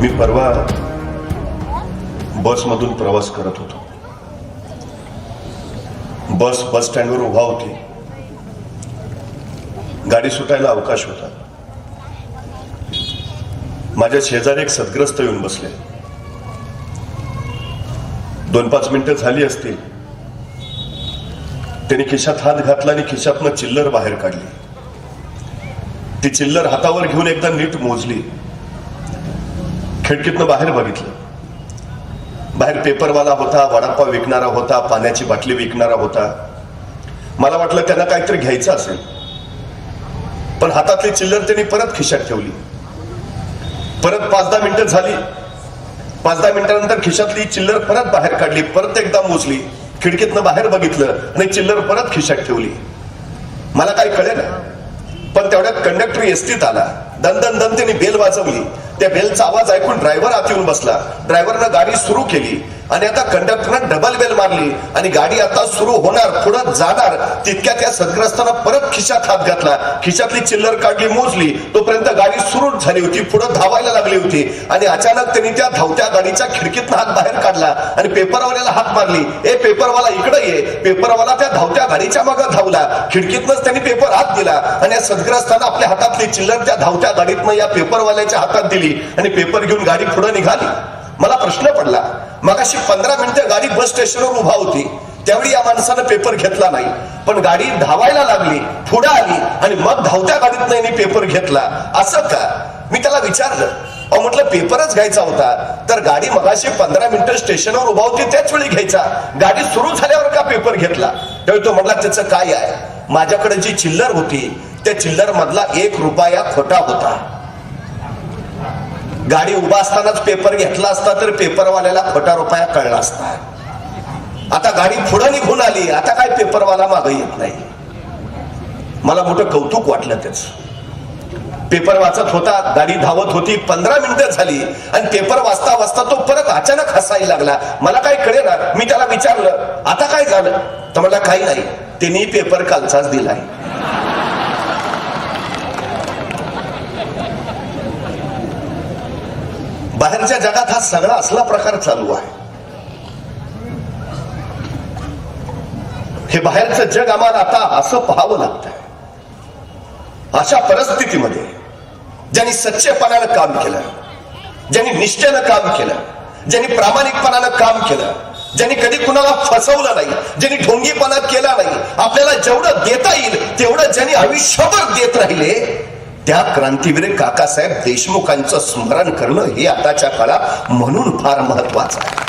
मी परवा बसमधून प्रवास करत होतो. बस स्टँडवर उभा होती. गाडी सुटायला अवकाश होता. माझ्या शेजारी एक सद्ग्रस्त येऊन बसले. 2-5 मिनिटं झाली असतील. त्यांनी खिशात हात घातला आणि खिशातनं चिल्लर बाहेर काढली. ती चिल्लर हातावर घेऊन एकदा नीट मोजली. खिडकीतनं बाहेर बघितलं. बाहेर पेपरवाला होता, वडापाव विकणारा होता, पाण्याची बाटली विकणारा होता. मला वाटलं त्यांना काहीतरी घ्यायचं असेल, पण हातातली चिल्लर त्यांनी परत खिशात ठेवली. परत 5-10 मिनिटं झाली. 5-10 मिनिटांनंतर खिशातली चिल्लर परत बाहेर काढली. परत एकदा मोजली. खिडकीतनं बाहेर बघितलं आणि चिल्लर परत खिशात ठेवली. मला काही कळेना, पण तेवढ्यात कंडक्टर एसटीत आला. दन दन दन त्यांनी बेल वाजवली. त्या बेलचा आवाज ऐकून ड्रायव्हर आत येऊन बसला. ड्रायव्हरनं गाडी सुरू केली आणि आता कंडक्टरनं डबल बेल मारली आणि गाडी आता सुरू होणार, पुढे जाणार. तितक्या त्या सद्ग्रस्तानं परत खिशात हात घातला. खिशातली चिल्लर काढली, मोजली. तोपर्यंत गाडी सुरू झाली होती, पुढे धावायला लागली होती. आणि अचानक त्यांनी त्या धावत्या गाडीच्या खिडकीतनं हात बाहेर काढला आणि पेपरवाल्याला हाक मारली. ए पेपरवाला इकडे ये. पेपरवाला त्या धावत्या गाडीच्या मागे धावला. खिडकीतनंच त्यांनी पेपर हात दिला आणि या सद्ग्रस्तानं आपल्या हातातली चिल्लर त्या धावत्या गाडीतनं या पेपरवाल्याच्या हातात दिली आणि पेपर घेऊन गाडी पुढे निघाली. मला प्रश्न पडला, मगाशी 15 मिनिटं गाडी बस स्टेशनवर उभा होती, त्यावेळी या माणसानं पेपर घेतला नाही, पण गाडी धावायला लागली, पुढे आली आणि मग धावत्या गाडीत नाही पेपर घेतला. असं का? मी त्याला विचारलं. म्हटलं पेपरच घ्यायचा होता तर गाडी मगाशी 15 मिनिटं स्टेशनवर उभा होती त्याच वेळी घ्यायचा, गाडी सुरू झाल्यावर का पेपर घेतला? त्यावेळी तो म्हटला त्याचं काय आहे, माझ्याकडे जी चिल्लर होती त्या चिल्लर मधला 1 रुपया खोटा होता. गाडी उभा असतानाच पेपर घेतला असता तर पेपरवाल्याला खोटा रुपया कळला असता. आता गाडी पुढे निघून आली, आता काय पेपरवाला मागे येत नाही. मला मोठं कौतुक वाटलं त्याच. पेपर वाचत होता, गाडी धावत होती, 15 मिनिटं झाली आणि पेपर वाचता वाचता तो परत अचानक हसायला लागला. मला काही कळेना. मी त्याला विचारलं, आता काय झालं? तर मला काही नाही, त्यांनी पेपर कालचाच दिलाय. बाहेरच्या जगात हा सगळा असला प्रकार चालू आहे. हे बाहेरचं जग आम्हाला आता असं पाहावं लागतंय. अशा परिस्थितीमध्ये ज्यांनी सच्चेपणानं काम केलं, ज्यांनी निष्ठेनं काम केलं, ज्यांनी प्रामाणिकपणानं काम केलं, ज्यांनी कधी कुणाला फसवलं नाही, ज्यांनी ढोंगीपणा केला नाही, आपल्याला जेवढं देता येईल तेवढं ज्यांनी आयुष्यभर देत राहिले, त्या क्रांतीवीर काकासाहेब देशमुखांचं स्मरण करणं हे आताच्या काळात म्हणून फार महत्वाचं आहे.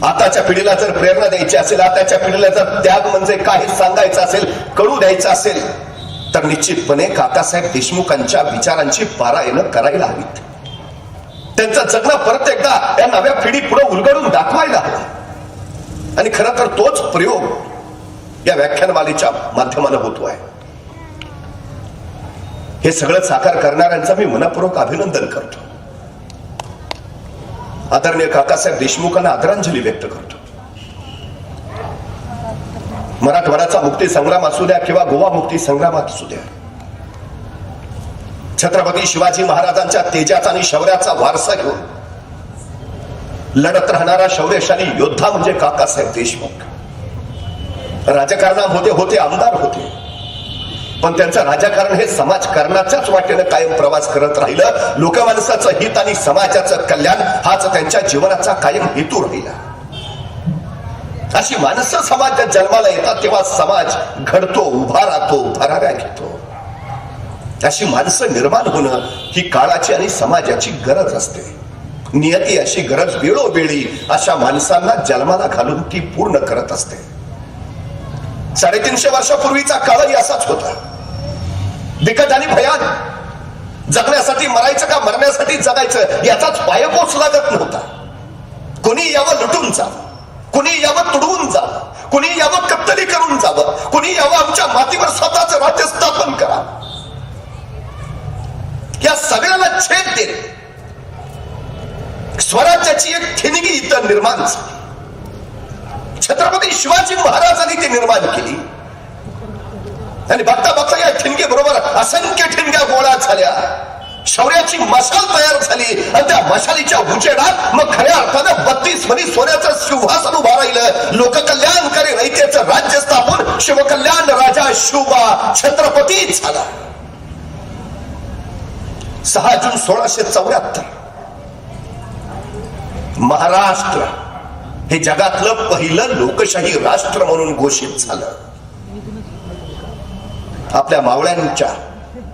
आताच्या पिढीला जर प्रेरणा द्यायची असेल, आताच्या पिढीला जर त्याग म्हणजे काय सांगायचं असेल, कळू द्यायचं असेल, तर निश्चितपणे काकासाहेब देशमुखांच्या विचारांची पारायणं करायला हवीत. त्यांचं जगणं परत एकदा या नव्या पिढी पुढे उलगडून दाखवायला हवं. आणि खरं तर तोच प्रयोग या व्याख्यानमालेच्या माध्यमाने होतो आहे. हे सगळं साकार करणाऱ्यांचं मी मनपूर्वक अभिनंदन करतो. आदरणीय काकासाहेब देशमुखांना आदरांजली व्यक्त करतो. मराठवाड्याचा मुक्ती संग्राम असू द्या किंवा गोवा मुक्ती संग्रामात असू द्या, छत्रपती शिवाजी महाराजांच्या तेजाचा आणि शौर्याचा वारसा घेऊन लढत राहणारा शौर्यशाली योद्धा म्हणजे काकासाहेब देशमुख. राजकारणामध्ये होते, आमदार होते, पण त्यांचं राजकारण हे समाजकारणाच्याच वाटेनं कायम प्रवास करत राहिलं. लोकमानसाचं हित आणि समाजाचं कल्याण हाच त्यांच्या जीवनाचा कायम हेतू राहिला. अशी माणसं समाजात जन्माला येतात तेव्हा समाज घडतो, उभा राहतो, भराव्या घेतो. अशी माणसं निर्माण होणं ही काळाची आणि समाजाची गरज असते. नियती अशी गरज वेळोवेळी अशा माणसांना जन्माला घालून ती पूर्ण करत असते. 350 वर्षापूर्वीचा काळही असाच होता, बिकट आणि भयान. जगण्यासाठी मरायचं का मरण्यासाठी जगायचं याचाच पायपोच लागत नव्हता. कोणी यावं लुटून जावं, कोणी यावं तुडवून जावं, कोणी यावं कत्तली करून जावं, कोणी यावं आमच्या मातीवर स्वतःच राज्य स्थापन करा, या सगळ्याला छेद देत स्वराज्याची एक ठिणगी इथं निर्माण झाली. छत्रपती शिवाजी महाराजांनी ती निर्माण केली आणि बघता बघता या ठिणगी बरोबर असंख्य ठिणग्या गोळा झाल्या, शौर्याची मशाल तयार झाली आणि त्या मशालीच्या उजेडात मग खऱ्या अर्थानं 32 मनी सोन्याचं सिंहासन उभा राहिलं. लोककल्याणकारी रयतेचं राज्य स्थापून शिवकल्याण राजा शिवबा छत्रपती झाला. 6 जून 1674 महाराष्ट्र हे जगातलं पहिलं लोकशाही राष्ट्र म्हणून घोषित झालं. आपल्या मावळ्यांच्या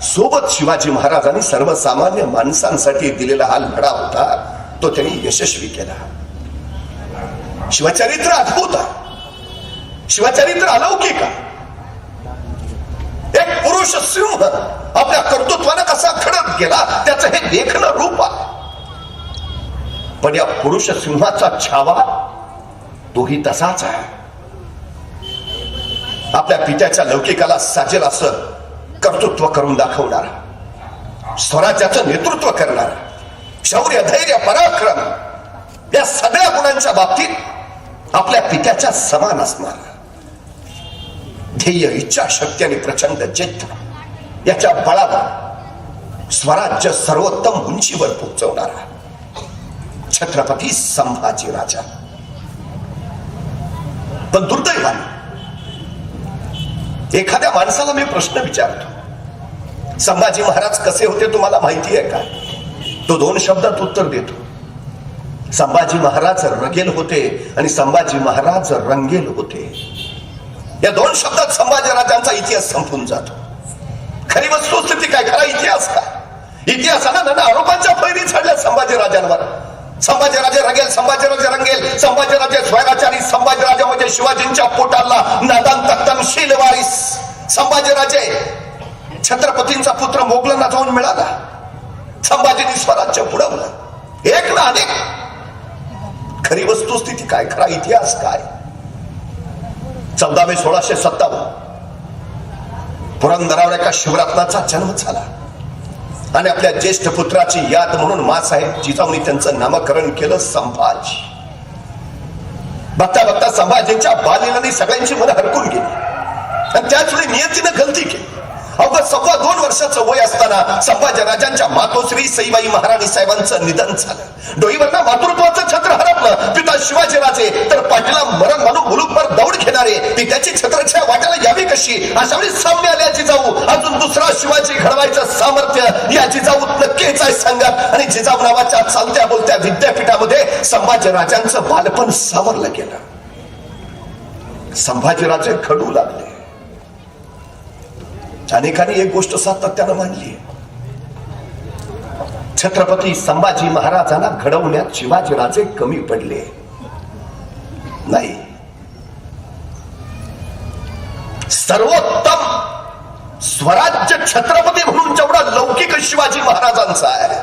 सोबत शिवाजी महाराजांनी सर्वसामान्य माणसांसाठी दिलेला हा लढा होता, तो त्यांनी यशस्वी केला. शिवचरित्र अद्भुत आहे, शिवचरित्र अलौकिक आहे. एक पुरुष सिंह आपल्या कर्तृत्वाने कसा खडत गेला त्याचं हे देखणं रूप आहे. पण या पुरुष सिंहाचा छावा तोही तसाच आहे. आपल्या पित्याच्या लौकिकाला साजेल असं कर्तृत्व करून दाखवणारा, स्वराज्याचं नेतृत्व करणारा, शौर्य, धैर्य, पराक्रम या सगळ्या गुणांच्या बाबतीत आपल्या पित्याच्या समान असणार. ध्येय, इच्छाशक्ती आणि प्रचंड जिद्द याच्या बळावर स्वराज्य सर्वोत्तम उंचीवर पोहोचवणारा छत्रपती संभाजी राजा. पण दुर्दैवाने एखाद्या माणसाला मी प्रश्न विचारतो, संभाजी महाराज कसे होते तुम्हाला माहिती आहे का? तो 2 शब्दात उत्तर देतो, संभाजी महाराज रगेल होते आणि संभाजी महाराज रंगेल होते. या 2 शब्दात संभाजी राजांचा इतिहास संपून जातो. खरी वस्तुस्थिती काय, खरा इतिहास काय? इतिहासानं नाना आरोपांच्या फैरी चढल्या संभाजी राजांवर. संभाजीराजे रगेल, संभाजीराजे रंगेल, संभाजीराजे स्वैराचारी, संभाजीराजे म्हणजे शिवाजींच्या पोटाला नादान तख्तनशील वारीस. संभाजीराजे छत्रपतींचा पुत्र मोगलांना जाऊन मिळाला. संभाजींनी स्वराज्य बुडवलं, एक ना अनेक. खरी वस्तुस्थिती काय, खरा इतिहास काय? 14 मे 1657 पुरंदरावर एका शिवरत्नाचा जन्म झाला आणि आपल्या ज्येष्ठ पुत्राची याद म्हणून मासाहेब जिजाऊंनी त्यांचं नामकरण केलं संभाजी. बघता बघता संभाजींच्या बाललीलांनी सगळ्यांची मनं हरकून गेली आणि त्याच वेळी नियतीनं गलती केली. अवघं 2.25 वर्षाचं वय असताना संभाजी राजांच्या मातोश्री सईबाई महाराणी साहेबांचं निधन झालं. डोईवरनं मातृत्वाचं छत्र हरपलं. पिता शिवाजी राजे तर पाठीला मरण म्हणून मुलूकभर दौड घेणारे पित्याची छत्रछाया वाटायला यावी कशी, अशा वेळी सामने आल्या जिजाऊ. अजून दुसरा शिवाजी घडवायचं सामर्थ्य या जिजाऊत नक्कीच आहे सांगत. आणि जिजाऊ नावाच्या चालत्या बोलत्या विद्यापीठामध्ये संभाजी राजांचं बालपण सावरलं गेलं. संभाजीराजे खडू लागले. अनेकांनी एक गोष्ट सातत्यानं मांडली, छत्रपती संभाजी महाराजांना घडवण्यात शिवाजीराजे कमी पडले नाही. सर्वोत्तम स्वराज्य छत्रपती म्हणून जेवढा लौकिक शिवाजी महाराजांचा आहे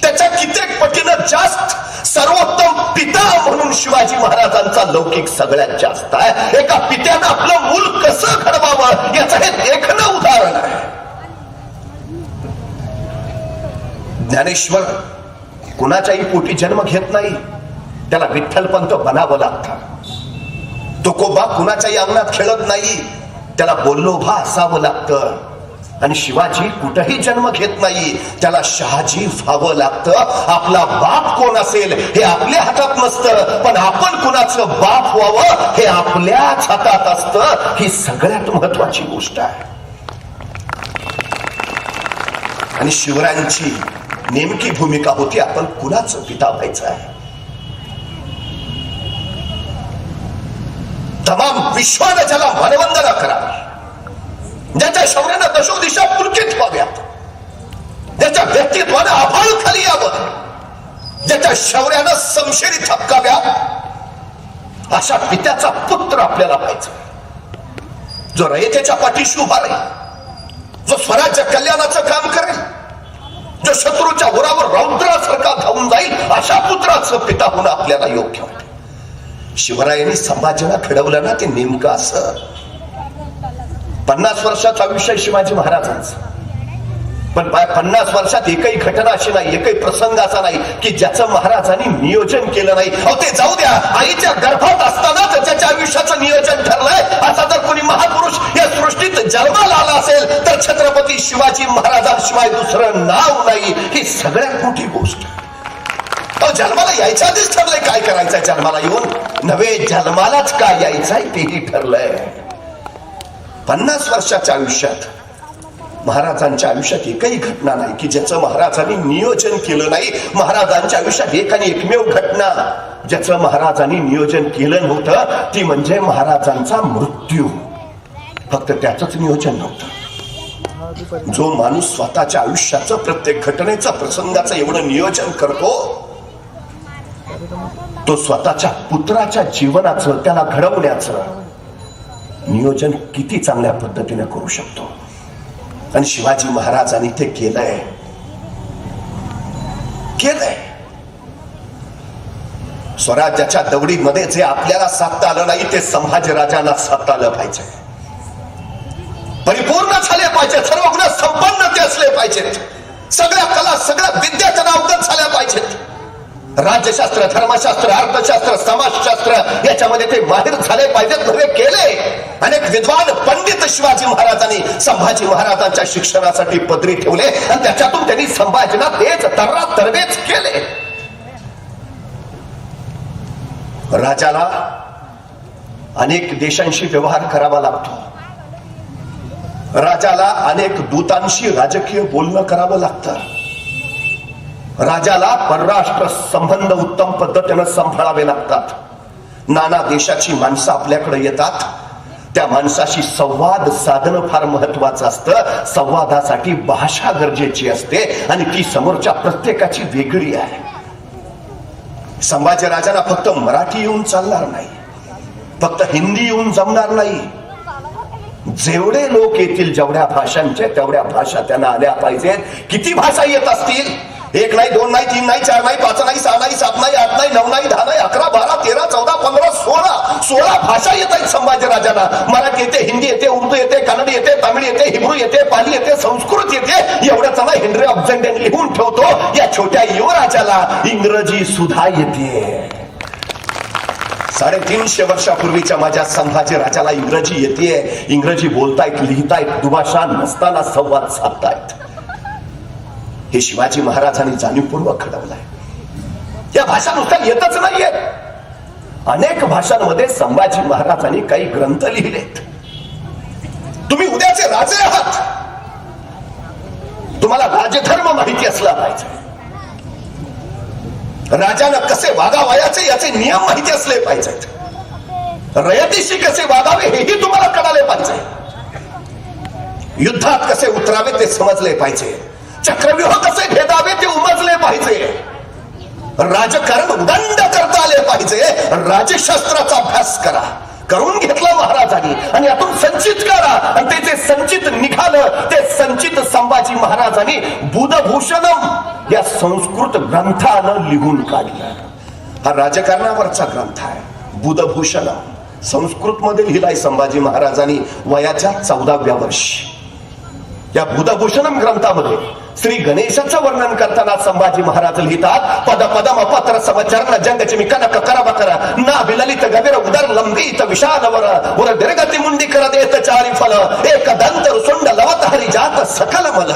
त्याच्या कित्येक पटीनं जास्त सर्वोत्तम पिता म्हणून शिवाजी महाराजांचा लौकिक सगळ्यात जास्त आहे. एका पित्यानं आपलं मूल कसं घडवावं याचं हे देखणं उदाहरण आहे. ज्ञानेश्वर कुणाच्याही पोटी जन्म घेत नाही, त्याला विठ्ठलपंत बनावं लागतं. तुकोबा कुणाच्याही अंगणात खेळत नाही, त्याला बोल्लोभा असावं लागतं. आणि शिवाजी कुठेही जन्म घेत नाही, त्याला शहाजी व्हावं लागतं. आपला बाप कोण असेल हे आपल्या हातात नसतं, पण आपण कुणाचं बाप व्हावं हे आपल्याच हातात असतं. ही सगळ्यात महत्वाची गोष्ट आहे. आणि शिवरायांची नेमकी भूमिका होती आपण कुणाचं पिता व्हायचं आहे. तमाम विश्वानं ज्याला मानवंदना करावी, ज्याच्या शौर्यानं दशोदिशा पुलकित व्हाव्यात, ज्याच्या व्यक्तित्वानं आभाळ खाली यावं, ज्याच्या शौर्यानं समशेरी थपकाव्यात, अशा पित्याचा पुत्र आपल्याला व्हायचा. जो रयतेच्या पाठीशी उभा राहील, जो स्वराज्य कल्याणाचं काम करेल, जो शत्रूच्या उरावर रौद्रासारखा धावून जाईल, अशा पुत्राचं पिता होणं आपल्याला योग्य वाटतं. शिवरायांनी संभाजीला घडवलं ना, ते नेमकं असं. 50 वर्षाचं आयुष्य शिवाजी महाराजांचं. पण 50 वर्षात एकही घटना अशी नाही, एकही प्रसंग असा नाही की ज्याचं महाराजांनी नियोजन केलं नाही. अहो ते जाऊ द्या, आईच्या गर्भात असतानाच त्याच्या आयुष्याचं नियोजन ठरलंय. असा जर कोणी महापुरुष या सृष्टीत जन्माला आला असेल तर छत्रपती शिवाजी महाराजांशिवाय दुसरं नाव नाही. ही सगळ्यात मोठी गोष्ट. जन्माला यायच्या आधीच ठरलंय काय करायचंय, जन्माला येऊन नव्हे, जन्मालाच काय यायचंय तेही ठरलंय. 50 वर्षाच्या आयुष्यात महाराजांच्या आयुष्यात एकही घटना नाही की ज्याचं महाराजांनी नियोजन केलं नाही. महाराजांच्या आयुष्यात एक आणि एकमेव घटना ज्याचं महाराजांनी नियोजन केलं नव्हतं ती म्हणजे महाराजांचा मृत्यू. फक्त त्याचंच नियोजन नव्हतं. जो माणूस स्वतःच्या आयुष्याचं प्रत्येक घटनेचं प्रसंगाचं एवढं नियोजन करतो तो स्वतःच्या पुत्राच्या जीवनाचं, त्याला घडवण्याचं नियोजन किती चांगल्या पद्धतीने करू शकतो. आणि शिवाजी महाराजांनी ते केलंय. स्वराज्याच्या दौडीमध्ये जे आपल्याला साधता आलं नाही ते संभाजीराजांना साधता आलं पाहिजे. परिपूर्ण झाले पाहिजे, सर्व गुण संपन्न ते असले पाहिजेत. सगळ्या कला, सगळ्या विद्या त्यांना अवगत झाल्या पाहिजेत. राज्यशास्त्र, धर्मशास्त्र, अर्थशास्त्र, समाजशास्त्र याच्यामध्ये ते माहिर झाले पाहिजेत. नव्हे केले. अनेक विद्वान पंडित शिवाजी महाराजांनी संभाजी महाराजांच्या शिक्षणासाठी पदरी ठेवले आणि त्याच्यातून त्यांनी संभाजीला तेच तरबेज केले. राजाला अनेक देशांशी व्यवहार करावा लागतो. राजाला अनेक दूतांशी राजकीय बोलणं करावं लागतं. राजाला परराष्ट्र संबंध उत्तम पद्धतीने सांभाळावे लागतात. नाना देशाची माणसं आपल्याकडे येतात. त्या माणसाशी संवाद साधणं फार महत्वाचं असतं. संवादासाठी भाषा गरजेची असते आणि ती समोरच्या प्रत्येकाची वेगळी आहे. संभाजी राजांना फक्त मराठी येऊन चालणार नाही, फक्त हिंदी येऊन जमणार नाही. जेवढे लोक येतील, जेवढ्या भाषांचे तेवढ्या भाषा त्यांना आल्या पाहिजेत. किती भाषा येत असतील? 1 नाही, 2 नाही, 3 नाही, 4 नाही, 5 नाही, 6 नाही, 7 नाही, 8 नाही, 9 नाही, 10 नाही, 11, 12, 13, 14, 15, 16 भाषा येत आहेत संभाजी राजांना. मराठी येते, हिंदी येते, उर्दू येते, कन्नड येते, तामिळ येते, हिब्रू येते, पाली येते, संस्कृत येते. एवढंच ना, हेनरी ऑक्झेंडन लिहून ठेवतो या छोट्या युवराजाला इंग्रजी सुद्धा येते. 350 वर्षापूर्वीच्या माझ्या संभाजी राजाला इंग्रजी येते. इंग्रजी बोलतायत, लिहितायत, दुभाषा नसताना संवाद साधतायत. हे शिवाजी महाराजांनी जाणीवपूर्वक घडवलंय. या भाषा नुसत्या येतच नाहीयेत. अनेक भाषांमध्ये संभाजी महाराजांनी काही ग्रंथ लिहिलेत. तुम्ही उद्याचे राजे आहात, तुम्हाला राजधर्म माहिती असला पाहिजे. राजानं कसे वागावयाचे याचे नियम माहिती असले पाहिजेत. रयतेशी कसे वागावे हेही तुम्हाला कळाले पाहिजे. युद्धात कसे उतरावे ते समजले पाहिजे. चक्रव्यूह कसे भेदावे ते उमजले पाहिजे. राजकारण उदंड करता आले पाहिजे. राजशास्त्राचा अभ्यास करून घेतला महाराजांनी आणि यातून संचित करा. आणि ते जे संचित निघालं ते संचित संभाजी महाराजांनी बुधभूषणम या संस्कृत ग्रंथानं लिहून काढलं. हा राजकारणावरचा ग्रंथ आहे. बुधभूषणम संस्कृत मध्ये लिहिलाय संभाजी महाराजांनी वयाच्या 14व्या वर्षी. या बुधभूषणम ग्रंथामध्ये श्री गणेशाचं वर्णन करताना संभाजी महाराज लिहितात, पद पदम अपत्र समचरण जंगची मी कनक कराबकर ना विललित गवीर उदर लंबित विशालवर उर दीर्घति मुंडी कर देत चारी फल एक दंत सुंड लवत हरी जात सकल मल.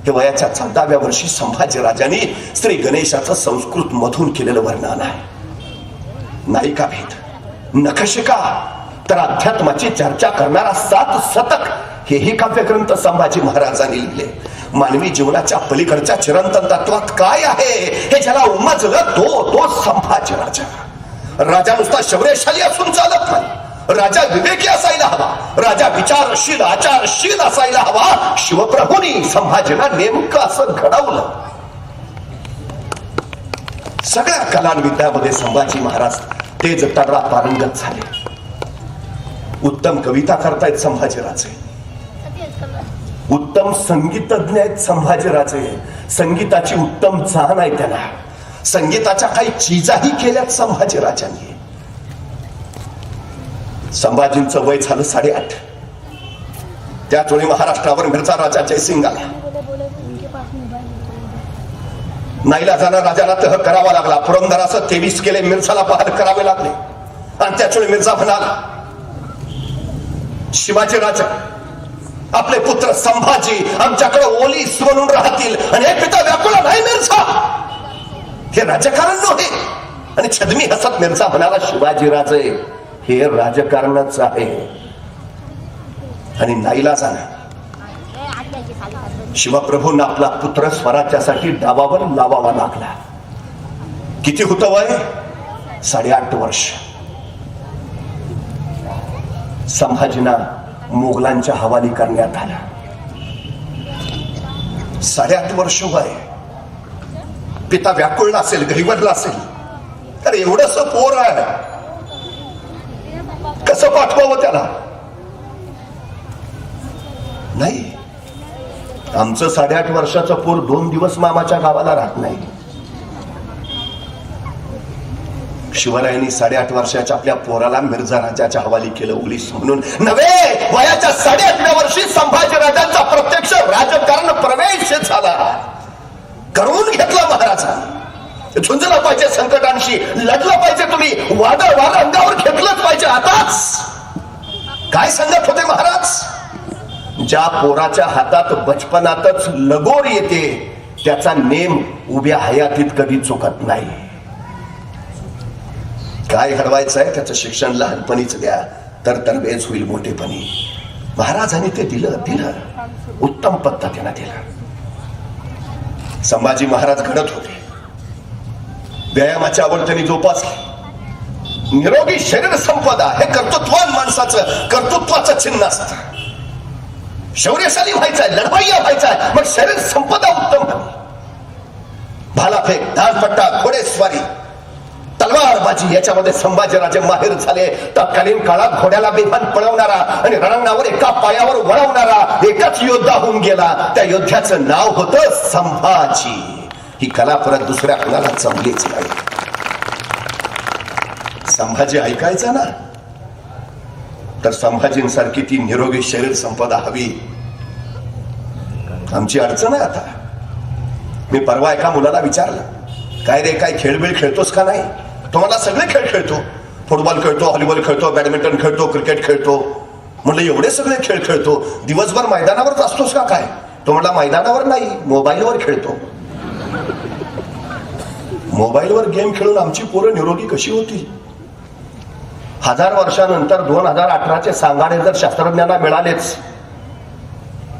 हे वयाच्या 14व्या वर्षी संभाजी राजांनी श्री गणेशाचं संस्कृत मधून केलेलं वर्णन आहे. नाही का भेद, नखशिका तर अध्यात्माची चर्चा करणारा 7 शतक हेही काव्यग्रंथ संभाजी महाराजांनी लिहिले. मानवी जीवनाच्या पलीकडच्या चिरंतन तत्वात काय आहे हे ज्याला उमजलं तो संभाजी राजा. राजा नुसता शौर्यशाली असून चालत नाही. राजा विवेकी असायला हवा. राजा विचारशील, आचारशील असायला हवा. शिवप्रभूंनी संभाजीला नेमकं असं घडवलं. सगळ्या कलांविद्यामध्ये संभाजी महाराज तेज तर्रा पारंगत झाले. उत्तम कविता करतायत संभाजीराजे. उत्तम संगीतज्ञ आहेत संभाजीराजे. संगीताची उत्तम जाण आहे त्यांना. संगीताच्या काही चीजाही केल्यात संभाजीराजांनी. संभाजींचं वय झालं 8.5. त्याच वेळी महाराष्ट्रावर मिर्झा राजा जयसिंग आला. नाईलाजानं राजाला तह करावा लागला. पुरंदराचं 23 किल्ले मिर्झाला बहाल करावे लागले. आणि त्याच वेळी मिर्झा म्हणाला, शिवाजी राजा आपले पुत्र संभाजी आमच्याकडे ओलीस म्हणून राहतील आणि हे पिता व्याकुळा नाही मिर्झा, हे राजकारण नव्हे. आणि छद्मी हसत मिर्झा म्हणाला, शिवाजी राजे हे राजकारणच आहे. आणि नाईलाजाने शिवप्रभूंना आपला पुत्र स्वराज्यासाठी डावावर लावावा लागला. किती होतं वय? 8.5 वर्ष. संभाजींना मोगलांच्या हवाली करण्यात आला. 8.5 वर्ष वय. पिता व्याकुळला असेल, गहिवरला असेल, तर एवढंस पोर आहे, कसं पाठवावं त्याला? नाही, आमचं 8.5 वर्षाचं पोर 2 दिवस मामाच्या गावाला राहत नाही. शिवरायांनी 8.5 वर्षाच्या आपल्या पोराला मिर्झा राजाच्या हवाली केलं ओलीस म्हणून नव्हे. वयाच्या 8.5व्या वर्षी संभाजी राजांचा प्रत्यक्ष राजकारण प्रवेश झाला. करून घेतला महाराजांनी. झुंजलं पाहिजे संकटांशी, लढलं पाहिजे. तुम्ही वादळ वार अंगावर घेतलंच पाहिजे. आताच काय सांगत होते महाराज? ज्या पोराच्या हातात बचपनातच लगोर येते त्याचा नेम उभ्या हयातीत कधी चुकत नाही. काय घडवायचं आहे त्याचं शिक्षण लहानपणीच द्या, तर तरबेज होईल मोठेपणी. महाराजांनी ते दिलं उत्तम पद्धतीने दिलं. संभाजी महाराज घडत होते. व्यायामाची आवड त्यांनी जोपासली. निरोगी शरीर संपदा हे कर्तृत्वान माणसाचं कर्तृत्वाचं चिन्ह असतं. शौर्यशाली व्हायचंय, लढवाईया व्हायचंय, मग शरीर संपदा उत्तम हवी. भालाफेक, धानपट्टा, घोडेस्वारी, तलवारबाजी याच्यामध्ये संभाजीराजे माहिर झाले. तत्कालीन काळात घोड्याला बेभान पळवणारा आणि रणांगणावर एका पायावर वळवणारा एकच योद्धा होऊन गेला. त्या योद्ध्याचं नाव होतं संभाजी. ही कला परत दुसऱ्या कुणाला जमलीच नाही. संभाजी ऐकायचा ना, तर संभाजींसारखी ती निरोगी शरीर संपदा हवी. आमची अडचण आहे आता. मी परवा एका मुलाला विचारलं, काय रे, काय खेळबिळ खेळतोस का नाही? तो मला सगळे खेळ खेळतो, फुटबॉल खेळतो, व्हॉलीबॉल खेळतो, बॅडमिंटन खेळतो, क्रिकेट खेळतो. म्हणलं एवढे सगळे खेळ खेळतो, दिवसभर मैदानावरच असतोस का काय? तो म्हणला मैदानावर नाही, मोबाईलवर खेळतो. मोबाईलवर गेम खेळून आमची पोरं निरोगी कशी होतील? 1000 वर्षानंतर 2018चे सांगाडे जर शास्त्रज्ञांना मिळालेच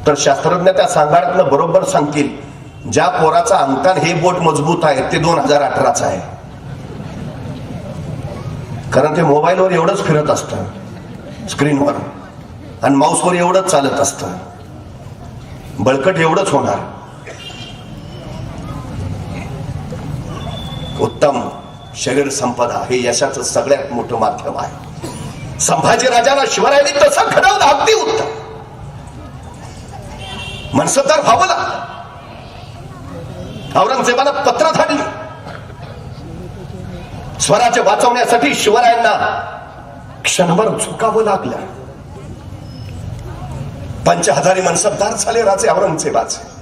तर शास्त्रज्ञ त्या सांगाड्यातनं बरोबर सांगतील ज्या पोराचा अंगठाण हे बोट मजबूत आहे ते 2018च आहे. कारण ते मोबाईलवर एवढंच फिरत असतं, स्क्रीनवर, आणि माऊसवर एवढंच चालत असतं. बळकट एवढंच होणार. उत्तम शरीर संपदा हे यशाचं सगळ्यात मोठं माध्यम आहे. संभाजी राजाला शिवरायांनी तसं घडवलं, अगदी उत्तम. मनसबदार व्हावं लागलं. औरंगजेबाला पत्र धाडली. स्वराज्य वाचवण्यासाठी शिवरायांना क्षणभर झुकावं लागलं. 5000 मनसबदार झाले राजे औरंगजेबाचे.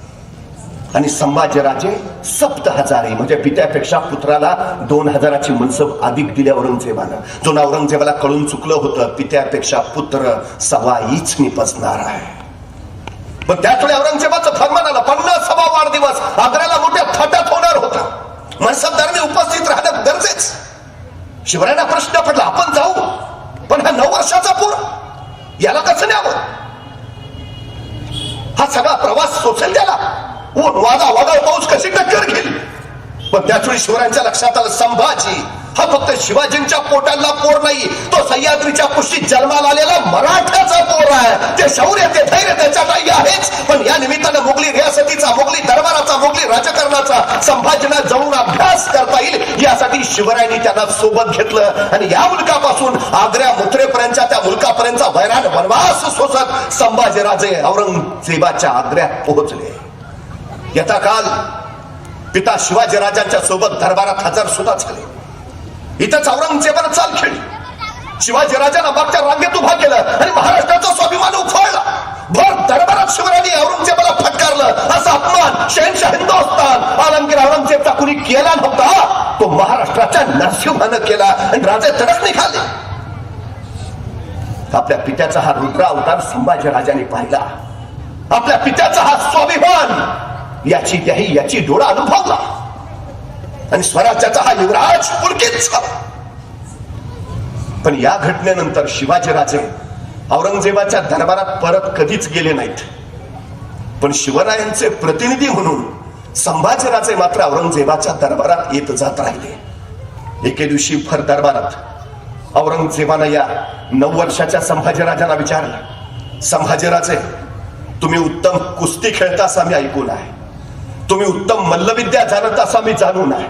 आणि संभाजीराजे 7000 म्हणजे पित्यापेक्षा पुत्राला 2000ची मनसब अधिक दिल्या औरंगजेबानं. जो औरंगजेबाला कळून चुकलं होतं, पित्यापेक्षा पुत्र सवाईच निपजणार आहे. पण त्याचवेळी औरंगजेबाचं फरमान आलं. 50वा वाढदिवस आग्र्याला मोठ्या थाटात होणार होता. मनसबदारांनी उपस्थित राहणं गरजेच. शिवरायांना प्रश्न पडला, आपण जाऊ, पण हा 9 वर्षाचा पोर, याला कसं न्यावं? हा सगळा प्रवास सोसेल त्याला? वादा वादळ पाऊस कशी टक्कर घेईल? पण त्याचवेळी शिवरायांच्या लक्षात आलं, संभाजी हा फक्त शिवाजींच्या पोटाला पोर नाही, तो सह्याद्रीच्या कुशीत जन्माला आलेला मराठाचा पोर आहे. ते शौर्य, ते धैर्य त्याच्यातही आहेच. पण या निमित्तानं मोगली रियासतीचा, मोगली दरबाराचा, मोगली राजकारणाचा संभाजींना जवळून अभ्यास करता येईल यासाठी शिवरायांनी त्यांना सोबत घेतलं. आणि या मुलकापासून आग्र्या मुत्रेपर्यंतच्या त्या मुलकापर्यंतचा वैराण वनवास सोसत संभाजीराजे औरंगजेबाच्या आग्र्यात पोहोचले. यथा काल पिता शिवाजी राजांच्या सोबत दरबारात हजर सुद्धा झाले. इथंच औरंगजेबानं चाल खेळली. शिवाजी राजांना मागच्या रांगेत उभा केलं आणि महाराष्ट्राचा स्वाभिमान उफाळला. भर दरबारात शिवरायांनी औरंगजेबाला फटकारलं. असा अपमान शहनशाह हिंदुस्थान आलमगीर औरंगजेबचा कुणी केला नव्हता. तो महाराष्ट्राच्या नरसिंहानं केला आणि राजे तडक निघाले. आपल्या पित्याचा हा रुद्र अवतार संभाजीराजांनी पाहिला. आपल्या पित्याचा हा स्वाभिमान याची डोळा अनुभवला आणि स्वराज्याचा हा युवराज पुलकित झाला. पण या घटनेनंतर शिवाजीराजे औरंगजेबाच्या दरबारात परत कधीच गेले नाहीत. पण शिवरायांचे प्रतिनिधी म्हणून संभाजीराजे मात्र औरंगजेबाच्या दरबारात येत जात राहिले. एके दिवशी भर दरबारात औरंगजेबानं या 9 वर्षाच्या संभाजीराजांना विचारलं, संभाजीराजे, तुम्ही उत्तम कुस्ती खेळता असं मी ऐकून आहे, तुम्ही उत्तम मल्लविद्या जाणता असं मी जाणून आहे.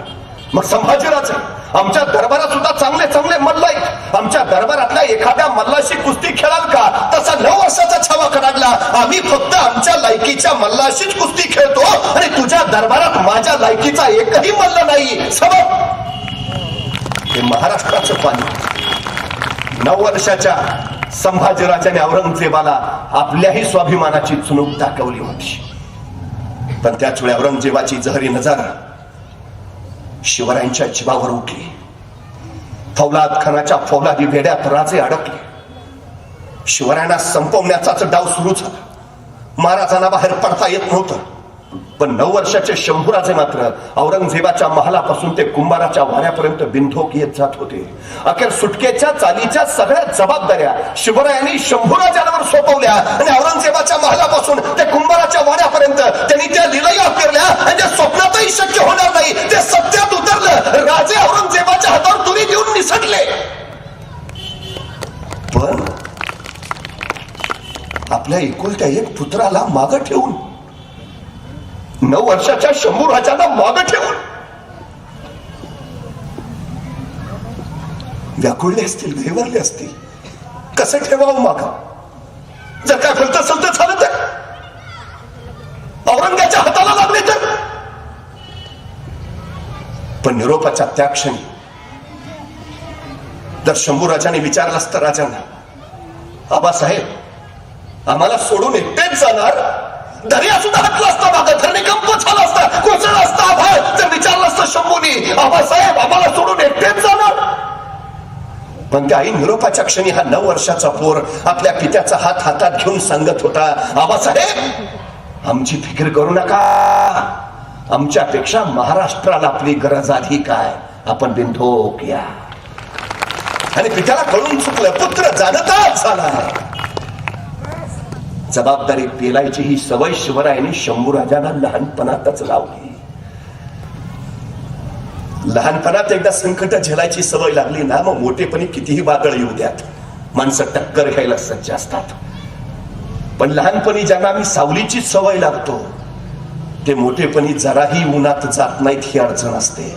मग संभाजीराजे, आमच्या दरबारात सुद्धा चांगले चांगले मल्ल आहेत, आमच्या दरबारातल्या एखाद्या मल्लाशी कुस्ती खेळाल का? तसा 9 वर्षाचा छावा कडागला. आम्ही फक्त आमच्या लायकीच्या मल्लाशीच कुस्ती खेळतो आणि तुझ्या दरबारात माझ्या लायकीचा एकही मल्ल नाही. सबब हे महाराष्ट्राचं पाणी. 9 वर्षाच्या संभाजीराजाने औरंगजेबाला आपल्याही स्वाभिमानाची चुणूक दाखवली होती. पण त्याच वेळी औरंगजेबाची जहरी नजर शिवरायांच्या जीवावर उठली. फौलाद खानाच्या फौलादी वेड्यात राजे अडकले. शिवरायांना संपवण्याचाच डाव सुरू झाला. महाराजांना बाहेर पडता येत नव्हतं. पण 9 वर्षाचे शंभूराजे मात्र औरंगजेबाच्या महालापासून ते कुंभाराच्या वाड्यापर्यंत बिनधोक येत जात होते. अखेर सुटकेच्या चालीच्या सगळ्या जबाबदाऱ्या शिवरायांनी शंभूराजांवर सोपवल्या आणि औरंगजेबाच्या महालापासून ते कुंभाराच्या वाड्यापर्यंत त्यांनी त्या लीलया पेरल्या आणि त्या स्वप्नातही शक्य होणार नाही ते सत्यात उतरलं. राजे औरंगजेबाच्या हातावर तुरी देऊन निसटले. पण आपल्या एकुलत्या एक पुत्राला मागं ठेवून 9 वर्षाच्या शंभूराजांना मागं ठेवून व्याकुळले असतील, घाबरले असतील. कसं ठेवावं मागं? जर काय फलत सलत झालं तर, औरंगाच्या हाताला लागले तर. पण निरोपाच्या त्या क्षणी जर शंभूराजांनी विचारलं असतं राजांना, आबासाहेब आम्हाला सोडून एकटेच जाणार? दर्या सुद्धा हटला असता, मागं धरणीकंप झाला असता, कोसळला असता आभाळ. जर विचारलं असतं शंभूनी, आबासाहेब आम्हाला सोडून एकटेच जाणार? पण त्या आई निरोपाच्या क्षणी हा 9 वर्षाचा पोर आपल्या पित्याचा हात हातात घेऊन सांगत होता, आबासाहेब आमची फिकीर करू नका, आमच्यापेक्षा महाराष्ट्राला आपली गरज आधी काय, आपण बिनधोक या. आणि पित्याला कळून चुकलं, पुत्र जाणताच झालाय. जबाबदारी पेलायची ही सवय शिवरायांनी शंभूराजांना लहानपणातच लावली. लहानपणात एकदा संकट झेलायची सवय लागली ना, मग मोठेपणी कितीही वादळ येऊ द्यात माणसं टक्कर घ्यायला सज्ज असतात. पण लहानपणी ज्यांना आम्ही सावलीची सवय लागतो ते मोठेपणी जराही उन्हात जात नाहीत, ही अडचण असते.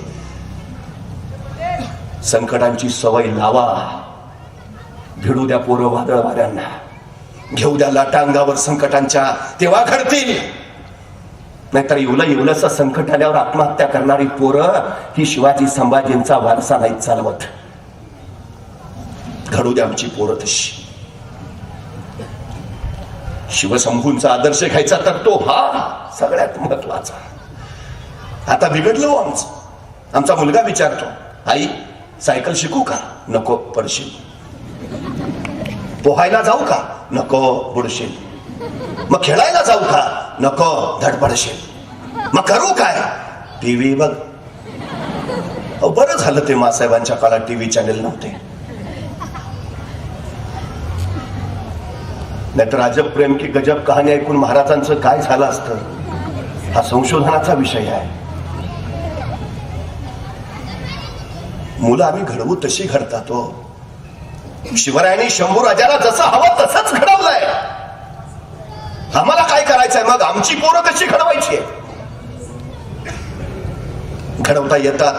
संकटांची सवय लावा, भिडू द्या पोरं वादळ वाऱ्यांना, घेऊ द्या लाटा अंगावर संकटांच्या, तेव्हा घडतील. नाहीतर इवलंस संकट आल्यावर आत्महत्या करणारी पोरं ही शिवाजी संभाजींचा वारसा नाही चालवत. घडू द्या आमची पोरं तशी. शिवशंभूंचा आदर्श घ्यायचा तर तो हा सगळ्यात महत्वाचा. आता बिघडलो आमचा मुलगा विचारतो, आई सायकल शिकू का? नको, पडशील. पोहायला जाऊ का? नको, बुडशील. मग खेळायला जाऊ का? नको, धडपडशील. मग करू काय? टीव्ही बघ. बरं झालं ते मासाहेबांच्या काळात टीव्ही चॅनेल नव्हते, नाहीतर अजब प्रेम की गजब कहाणी ऐकून महाराजांचं काय झालं असतं हा संशोधनाचा विषय आहे. मुलं आम्ही घडवू तशी घडतात. शिवरायांनी शंभूराजाला जसं हवं तसंच घडवलंय. आम्हाला काय करायचंय मग? आमची पोरं कशी घडवायची? घडवता येतात.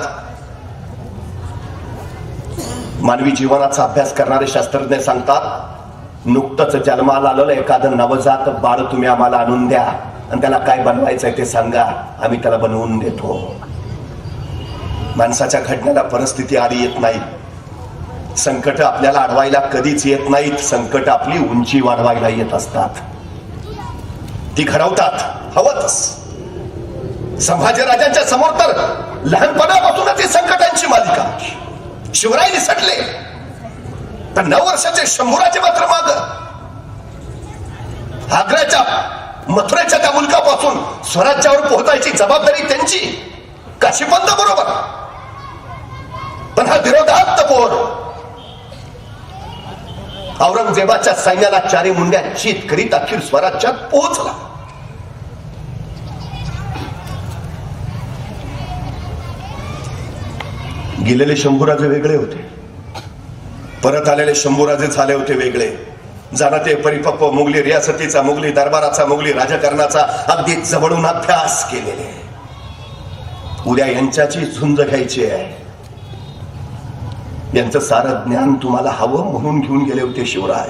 मानवी जीवनाचा अभ्यास करणारे शास्त्रज्ञ सांगतात, नुकतंच जन्माला आलेलं एखादं नवजात बाळ तुम्ही आम्हाला आणून द्या आणि त्याला काय बनवायचंय ते सांगा, आम्ही त्याला बनवून देतो. माणसाच्या घडण्याला परिस्थिती आली येत नाही. संकट आपल्याला अडवायला कधीच येत नाहीत. संकट आपली उंची वाढवायला येत असतात. ती घडवतात हवंच. संभाजीराजांच्या समोर तर लहानपणापासूनच ती संकटांची मालिका. शिवराय निसटले तर 9 वर्षाचे शंभूराजे मात्र माग. आग्र्याच्या मथुरेच्या त्या मुलकापासून स्वराज्यावर पोहोचायची जबाबदारी त्यांची. काशीपंत बरोबर, पण हा विरोधात पोर औरंगजेबाच्या सैन्याला 4 मुंड्या चित करीत अखेर स्वराज्यात पोहोचला. गेलेले शंभूराजे वेगळे होते, परत आलेले शंभूराजे झाले होते वेगळे. जाणते परिपक्व मुघली रियासतीचा, मुघली दरबाराचा, मुघली राजकारणाचा अगदी जवळून अभ्यास केलेले. उद्या यांच्याची झुंज घ्यायची आहे. यांचं सारं ज्ञान तुम्हाला हवं म्हणून घेऊन गेले होते शिवराय.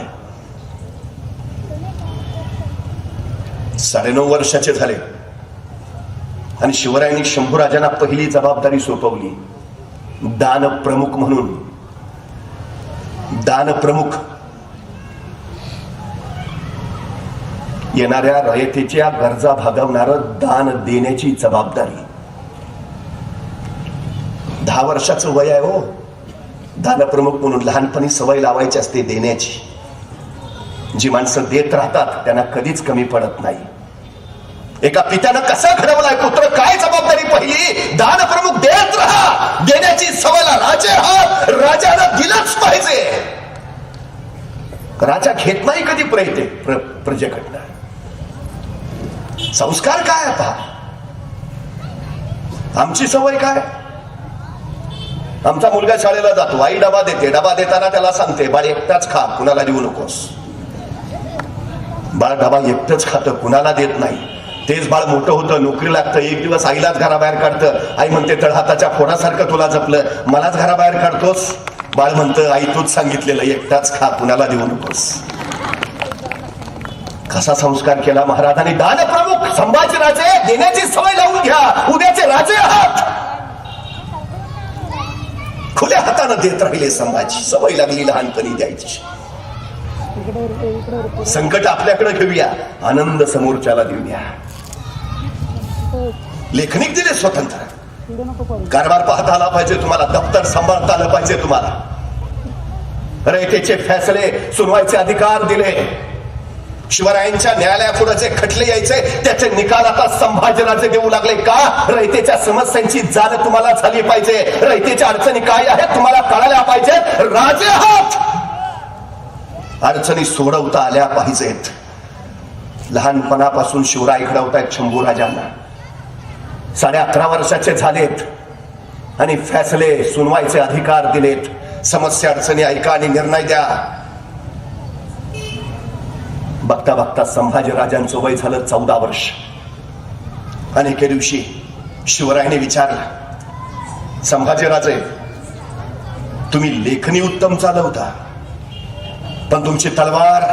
9.5 वर्षाचे झाले आणि शिवरायांनी शंभूराजांना पहिली जबाबदारी सोपवली, दान प्रमुख म्हणून. दान प्रमुख, येणाऱ्या रयतेच्या गरजा भागवणारं दान देण्याची जबाबदारी. 10 वर्षाचं वय आहे हो. दानप्रमुख म्हणून लहानपणी सवय लावायची असते देण्याची. जी माणसं देत राहतात त्यांना कधीच कमी पडत नाही. एका पित्यानं कसा घडवलाय पुत्र, काय जबाबदारी पहिली, दानप्रमुख देत राहा. देण्याची सवयला राजे आहात, राजानं दिलंच पाहिजे. राजा घेत नाही कधी प्रजेकडनं. संस्कार काय पहा. आमची सवय काय, आमचा मुलगा शाळेला जातो, आई डबा देते, डबा देताना त्याला सांगते बाळ एकटाच खा, कुणाला देऊ नकोस. बाळ डबा एकटंच खातं, कुणाला देत नाही. तेच बाळ मोठं होतं, नोकरी लागतं, एक दिवस आईलाच घराबाहेर काढतं. आई म्हणते तळहाताच्या फोडासारखं तुला जपलं, मलाच घराबाहेर काढतोस. बाळ म्हणतं आई तूच सांगितलेलं एकटाच खा, कुणाला देऊ नकोस. कसा संस्कार केला महाराजांनी. दानप्रमुख संभाजीराजे, देण्याची सवय लावून घ्या, उद्याचे राजे आहात. खुल्या हातानं देत राहिले संभाजी, सवय लागली लहानपणी द्यायची. संकट आपल्याकडे घेऊया, आनंद समोरच्याला देऊया. लेखनिक दिले स्वतंत्र, कारभार पाहता आला पाहिजे तुम्हाला, दप्तर सांभाळता आलं पाहिजे तुम्हाला. रयतेचे फैसले सुनवायचे अधिकार दिले. शिवरायांच्या न्यायालयापुढे जे खटले यायचे त्याचे निकाल आता संभाजीराजे देऊ लागले. का? रयतेच्या समस्यांची जाण तुम्हाला झाली पाहिजे, रयतेच्या अडचणी काय आहेत तुम्हाला कळाल्या पाहिजे. राजे आहात, अडचणी सोडवता आल्या पाहिजेत. लहानपणापासून शिवराय घडवतायत शंभूराजांना. 11.5 वर्षाचे झालेत आणि फैसले सुनवायचे अधिकार दिलेत. समस्या अडचणी ऐका आणि निर्णय द्या. बघता बघता संभाजीराजांचं वय झालं 14 वर्ष. आणि एके दिवशी शिवरायाने विचारलं, संभाजीराजे तुम्ही लेखनी उत्तम चालवता, पण तुमची तलवार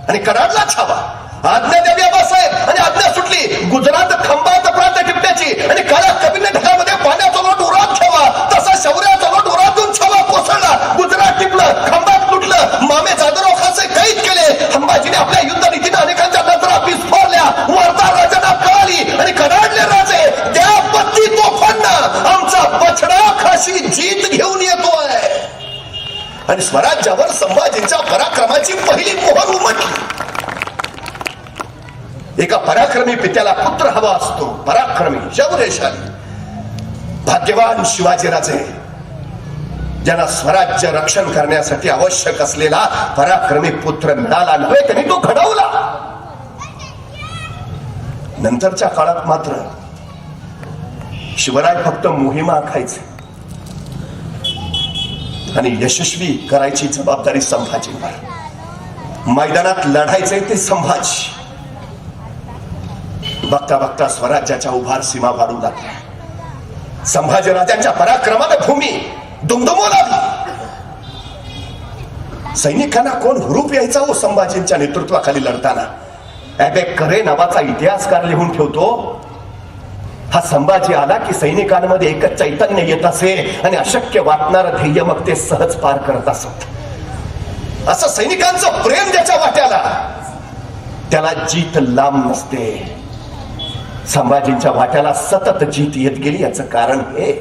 आणि कडाडला छावा. आज्ञा द्यावी आबासाहेब, आणि आज्ञा सुटली. गुजरात खंबात प्रांत टिपण्याची आणि काळ्या कबीने ढगामध्ये पाण्याचा लोट उरात ठेवा. तसा शौर्याचा लोट उरातून छावा कोसळला. गुजरात टिपलं, खंबात तुटलं, मामे जादराव खासे कैद केले. संभाजीने आपल्या युद्ध नीतीने अनेकांच्या नजरा विस्फोरल्या. वर्धा राजांना कळाली आणि कडाडले राजे, त्या पत्ती तोफांना आमचा बछडा खाशी जीत घेऊन येतोय. आणि स्वराज्यावर संभाजींच्या पराक्रमाची पहिली मोहर उमटली. एका पराक्रमी पित्याला पुत्र हवा असतो, पराक्रमी, शौर्यशाली. भाग्यवान शिवाजीराजे, ज्यांना स्वराज्य रक्षण करण्यासाठी आवश्यक असलेला पराक्रमी पुत्र मिळाला नव्हे, त्यांनी तो घडवला. नंतरच्या काळात मात्र शिवराय फक्त मोहिमा आखायचे आणि यशस्वी करायची जबाबदारी संभाजींवर. मैदानात लढायचे ते संभाजी. बघता बघता स्वराज्याच्या उभार सीमा वाढू लागल्या. संभाजीराजांच्या पराक्रमाने भूमी दुमदुमू लागली. सैनिकांना कोण हुरूप यायचा हो संभाजींच्या नेतृत्वाखाली लढताना. अबे करे नावाचा इतिहासकार लिहून ठेवतो, हा संभाजी आला की सैनिकांमध्ये एकच चैतन्य येत असे आणि अशक्य वाटणारं ध्येय मग ते सहज पार करत असत. असं सैनिकांचं प्रेम ज्याच्या वाट्याला, त्याला जीत लांब नसते. संभाजींच्या वाट्याला सतत जीत येत गेली. याचं कारण हे,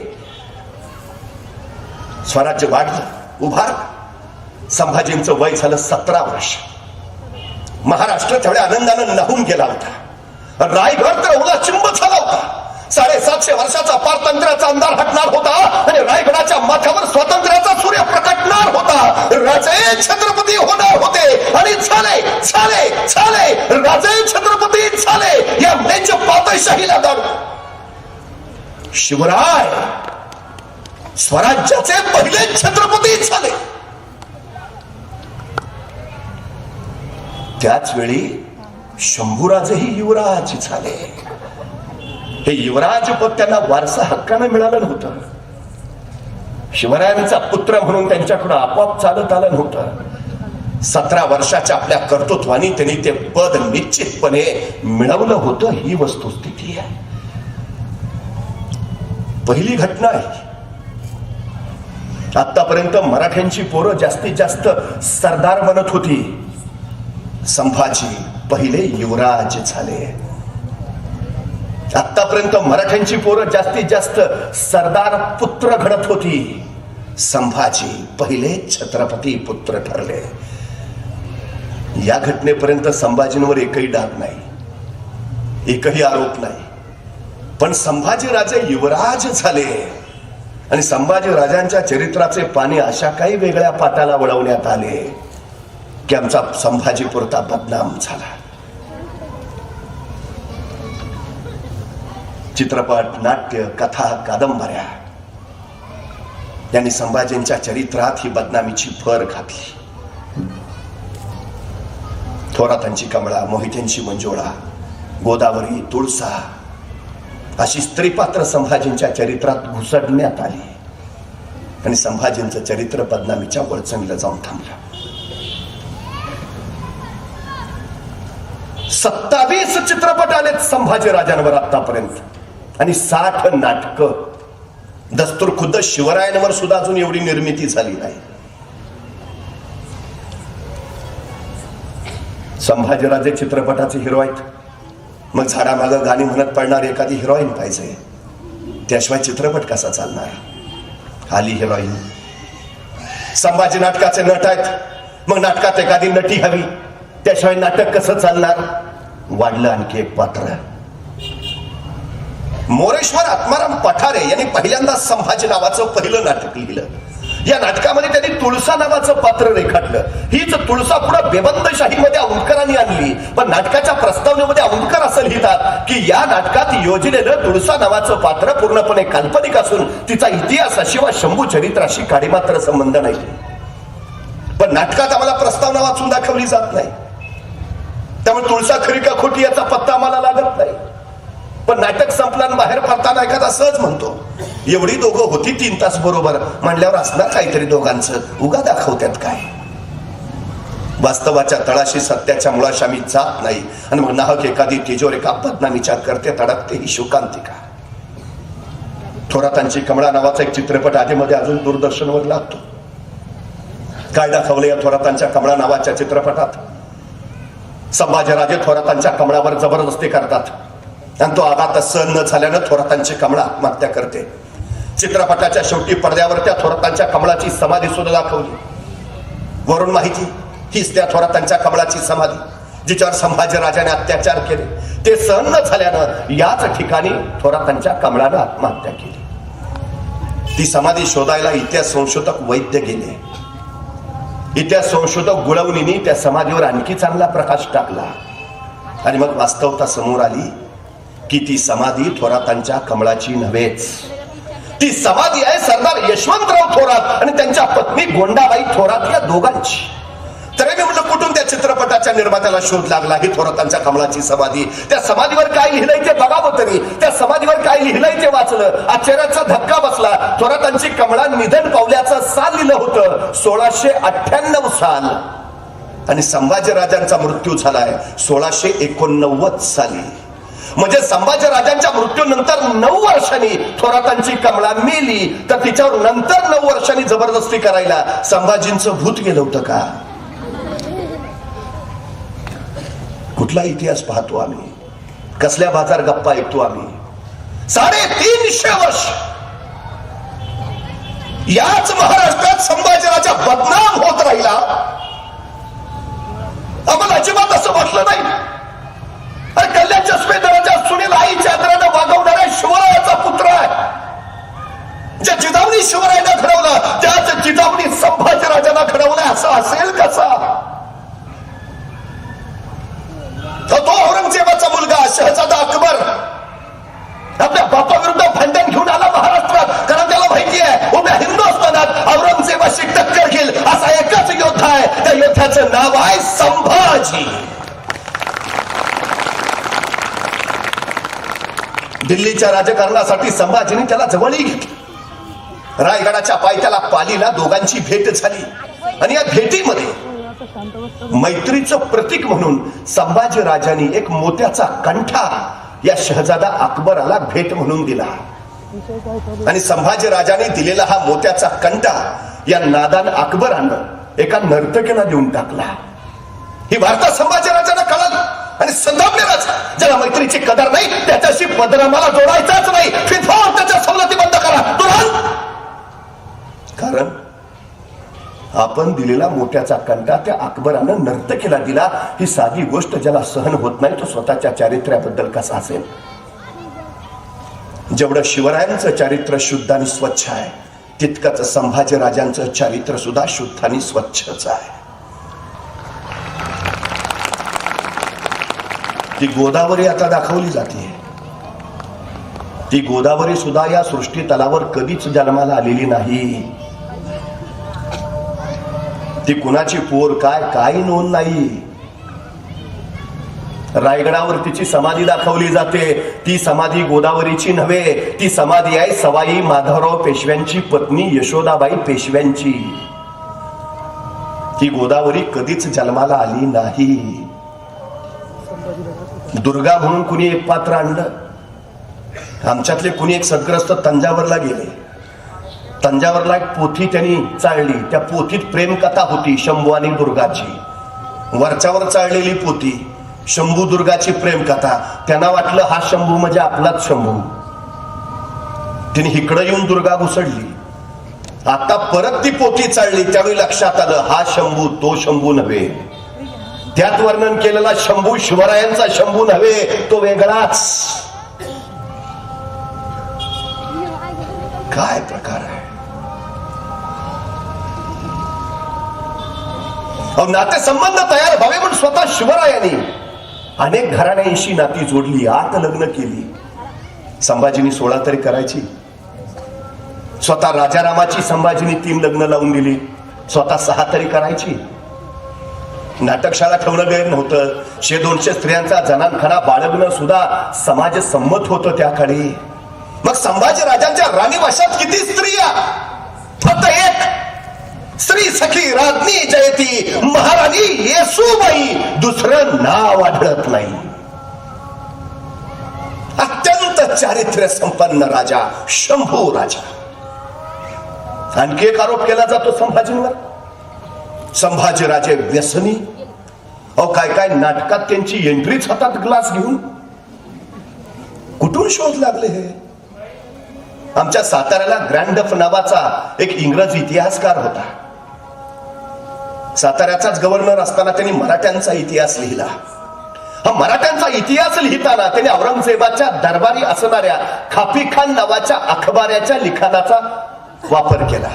स्वराज्य वाढलं, उभारलं. संभाजींचं वय झालं 17 वर्ष. महाराष्ट्र तेवढ्या आनंदानं न्हाऊन गेला होता. रायगड तर उलाचिंब झाला होता. 750 वर्षाचा पारतंत्र्याचा अंधार हटणार होता आणि रायगडाच्या माथ्यावर स्वातंत्र्याचा सूर्य प्रकटणार होता. राजे छत्रपती होणार होते आणि झाले झाले झाले. राजे छत्रपती झाले. या त्यांच्या पातळशाहीला दारू. शिवराय स्वराज्याचे पहिले छत्रपती झाले. त्याच वेळी शंभूराजही युवराज झाले. हे युवराज पद त्यांना वारसा हक्काने मिळालं नव्हतं. शिवरायांचा पुत्र म्हणून त्यांच्याकडे आपोआप चालत आलं नव्हतं. 17 वर्षाच्या आपल्या कर्तृत्वाने त्यांनी ते पद निश्चितपणे मिळवलं होतं. ही वस्तुस्थिती आहे. पहिली घटना आहे. आतापर्यंत मराठ्यांची पोरं जास्तीत जास्त सरदार बनत होती. संभाजी पहिले युवराज झाले. आतापर्यंत मराठ्यांची पोरं जास्तीत जास्त सरदार पुत्र घडत होती. संभाजी पहिले छत्रपती पुत्र ठरले. या घटनेपर्यंत संभाजींवर एकही डाग नाही, एकही आरोप नाही. पण संभाजीराजे युवराज झाले आणि संभाजी राजांच्या चरित्राचे पाणी अशा काही वेगळ्या पाटाला वळवण्यात आले की आमचा संभाजी पुरता बदनाम झाला. चित्रपट, नाट्य, कथा, कादंबऱ्या यांनी संभाजींच्या चरित्रात ही बदनामीची भर घातली. थोरातांची कमळा, मोहित्यांची मंजुळा, गोदावरी, तुळसा अशी स्त्रीपात्र संभाजींच्या चरित्रात घुसडण्यात आली आणि संभाजींचं चरित्र बदनामीच्या वळचणीला जाऊन थांबलं. 27 चित्रपट आलेत संभाजी राजांवर आतापर्यंत आणि 60 नाटकं. दस्तूर खुद्द शिवरायांवर सुद्धा अजून एवढी निर्मिती झाली नाही. संभाजीराजे चित्रपटाचे हिरो आहेत. मग झाडामागं गाणी म्हणत पडणार एखादी हिरोईन पाहिजे. त्याशिवाय चित्रपट कसा चालणार. आली हिरोईन. संभाजी नाटकाचे नट आहेत. मग नाटकात एखादी नटी हवी. त्याशिवाय नाटक कसं चालणार. वाढलं आणखी एक पात्र. मोरेश्वर आत्माराम पठारे यांनी पहिल्यांदा संभाजी नावाचं पहिलं नाटक लिहिलं. या नाटकामध्ये त्यांनी तुळसा नावाचं पात्र रेखाटलं. हीच तुळसा पुढे बेबंदशाहीमध्ये औंधकरांनी आणली. पण नाटकाच्या प्रस्तावनेमध्ये औंधकर असं लिहितात की या नाटकात योजलेलं तुळसा नावाचं पात्र पूर्णपणे काल्पनिक असून तिचा इतिहासाशी वा शंभू चरित्राशी काडीमात्र संबंध नाही. पण नाटकात आम्हाला प्रस्तावना वाचून दाखवली जात नाही. त्यामुळे तुळसा खरी का खोटी याचा पत्ता आम्हाला लागत नाही. पण नाटक संपलं आणि बाहेर पडताना एखादा सहज म्हणतो एवढी दोघं होती 3 तास बरोबर म्हणल्यावर असणार काहीतरी दोघांचं. उगा दाखवत्यात काय. वास्तवाच्या तळाशी सत्याच्या मुळाशी आम्ही जात नाही आणि मग नाहक एखादी तिजोरी का बदनामीच्या करते अडकते ही शोकांतिका. थोरातांची कमळा नावाचा एक चित्रपट आधीमध्ये अजून दूरदर्शनवर लागतो. काय दाखवलं या थोरातांच्या कमळा नावाच्या चित्रपटात. संभाजीराजे थोरातांच्या कमळावर जबरदस्ती करतात आणि तो आघात सहन न झाल्यानं थोरातांची कमळा आत्महत्या करते. चित्रपटाच्या शेवटी पडद्यावर त्या थोरातांच्या कमळाची समाधी सुद्धा दाखवली. वरून माहिती हीच त्या थोरातांच्या कमळाची समाधी जिच्यावर संभाजीराजाने अत्याचार केले. ते सहन न झाल्यानं याच ठिकाणी थोरातांच्या कमळानं आत्महत्या केली. ती समाधी शोधायला इतिहास संशोधक वैद्य गेले. इतिहास संशोधक गुळवणींनी त्या समाधीवर आणखी चांगला प्रकाश टाकला आणि मग वास्तवता समोर आली की ती समाधी थोरातांच्या कमळाची नव्हेच. ती समाधी आहे सरदार यशवंतराव थोरात आणि त्यांच्या पत्नी गोंडाबाई थोरात या दोघांची. तर मी म्हटलं कुठून त्या चित्रपटाच्या निर्मात्याला शोध लागला. ही थोरातांच्या कमळाची समाधी. त्या समाधीवर काय लिहिलंय ते बघावं तरी. त्या समाधीवर काय लिहिलंय ते वाचलं. आश्चर्याचा धक्का बसला. थोरातांची कमळा निधन पावल्याचं साल लिहिलं होतं 1698 साल आणि संभाजीराजांचा मृत्यू झालाय 1689 साली. म्हणजे संभाजीराजांच्या मृत्यूनंतर 9 वर्षांनी थोरातांची कमळा मेली. तर तिच्यावर नंतर 9 वर्षांनी जबरदस्ती करायला संभाजींचं भूत गेलं होतं का. कुठला इतिहास पाहतो आम्ही, कसल्या बाजार गप्पा ऐकतो आम्ही. 350 वर्ष याच महाराष्ट्रात संभाजीराजा बदनाम होत राहिला. आम्हाला अजिबात असं वाटलं नाही. अरे कल्याणच्या सुभेदाराच्या सुनील आईच्या आदरानं वागवणाऱ्या शिवरायाचा पुत्र आहे. ज्या जिजाऊनी शिवरायांना घडवलं त्याच जिजाऊनी संभाजीराजांना घडवलं, असं असेल कसा? तो औरंगजेबाचा मुलगा शहजादा अकबर आपल्या बापाविरुद्ध भांडण घेऊन आला महाराष्ट्रात, कारण त्याला माहिती आहे उद्या हिंदुस्थानात औरंगजेबाशी टक्कर घेईल असा एकच योद्धा आहे. त्या योद्ध्याचं नाव आहे संभाजी. दिल्लीच्या राजकारणासाठी संभाजीने त्याला जवळही घेतलं. रायगडाच्या पायथ्याला पालीला दोघांची भेट झाली आणि या भेटीमध्ये मैत्रीचं प्रतीक म्हणून संभाजी राजांनी एक मोत्याचा कंठा या शहजादा अकबराला भेट म्हणून दिला. आणि संभाजी राजांनी दिलेला हा मोत्याचा कंठा या नादान अकबरानं एका नर्तकीला देऊन टाकला. ही वार्ता संभाजी राजांना कळाली आणि संतापले राजा, ज्याला मैत्रीची कदर नाही त्याच्याशी बदनामाला जोडायचाच नाही. फिरफार त्याच्या सवलती बंद करा तुरंत. कारण आपण दिलेला मोत्याचा कंटा त्या अकबरानं नर्तकीला दिला. ही साधी गोष्ट ज्याला सहन होत नाही तो स्वतःच्या चारित्र्याबद्दल कसा असेल? जेवढं शिवरायांचं चारित्र्य शुद्ध आणि स्वच्छ आहे तितकंच संभाजी राजांचं चारित्र्य सुद्धा शुद्ध आणि स्वच्छच आहे. ती गोदावरी आता दाखवली जाते. ती गोदावरी सुद्धा या सृष्टी तलावर कधीच जन्माला आलेली नाही. ती कुणाची पोर काय नोंद नाही. रायगडावर तिची समाधी दाखवली जाते. ती समाधी गोदावरीची नव्हे, ती समाधी आहे सवाई माधवराव पेशव्यांची पत्नी यशोदाबाई पेशव्यांची. ती गोदावरी कधीच जन्माला आली नाही. दुर्गा म्हणून कुणी एक पात्र आणलं. आमच्यातले कुणी एक सद्ग्रस्त तंजावरला गेले. तंजावरला एक पोथी त्यांनी चाळली. त्या पोथीत प्रेमकथा होती शंभू आणि दुर्गाची. वरच्यावर चाळलेली पोथी शंभू दुर्गाची प्रेमकथा. त्यांना वाटलं हा शंभू म्हणजे आपलाच शंभू. तिने इकडं येऊन दुर्गा घुसडली. आता परत ती पोथी चाळली त्यावेळी लक्षात आलं हा शंभू तो शंभू नव्हे. त्यात वर्णन केलेला शंभू शिवरायांचा शंभू नव्हे, तो वेगळाच. काय प्रकार आहे? नाते संबंध तयार व्हावे म्हणून स्वतः शिवरायांनी अनेक घराण्यांशी नाती जोडली, 8 लग्न केली. संभाजीनी 16 तरी करायची. स्वतः राजारामाची संभाजीनी 3 लग्न लावून दिली. स्वतः 6 तरी करायची. नाटकशाळा ठेवणं गैर नव्हतं. 100-200 स्त्रियांचा जनानखाना बाळगणं सुद्धा समाज संमत होतं त्याकडे. मग संभाजी राजांच्या राणीवाशात किती स्त्रिया? फक्त एक. स्त्री सखी राज्ञी जयती महाराणी येसूबाई. दुसरं नाव आढळत नाही. अत्यंत चारित्र्य संपन्न राजा शंभू राजा. आणखी एक आरोप केला जातो संभाजींवर. संभाजी राजे व्यसनी. काय नाटकात त्यांची एंट्रीच हातात ग्लास घेऊन. कुठून शोध लागले हे? आमच्या साताऱ्याला ग्रँडफ नावाचा एक इंग्रज इतिहासकार होता. साताऱ्याचाच गव्हर्नर असताना त्यांनी मराठ्यांचा इतिहास लिहिला. हा मराठ्यांचा इतिहास लिहिताना त्यांनी औरंगजेबाच्या दरबारी असणाऱ्या खाफी खान नावाच्या अखबाऱ्याच्या लिखाणाचा वापर केला.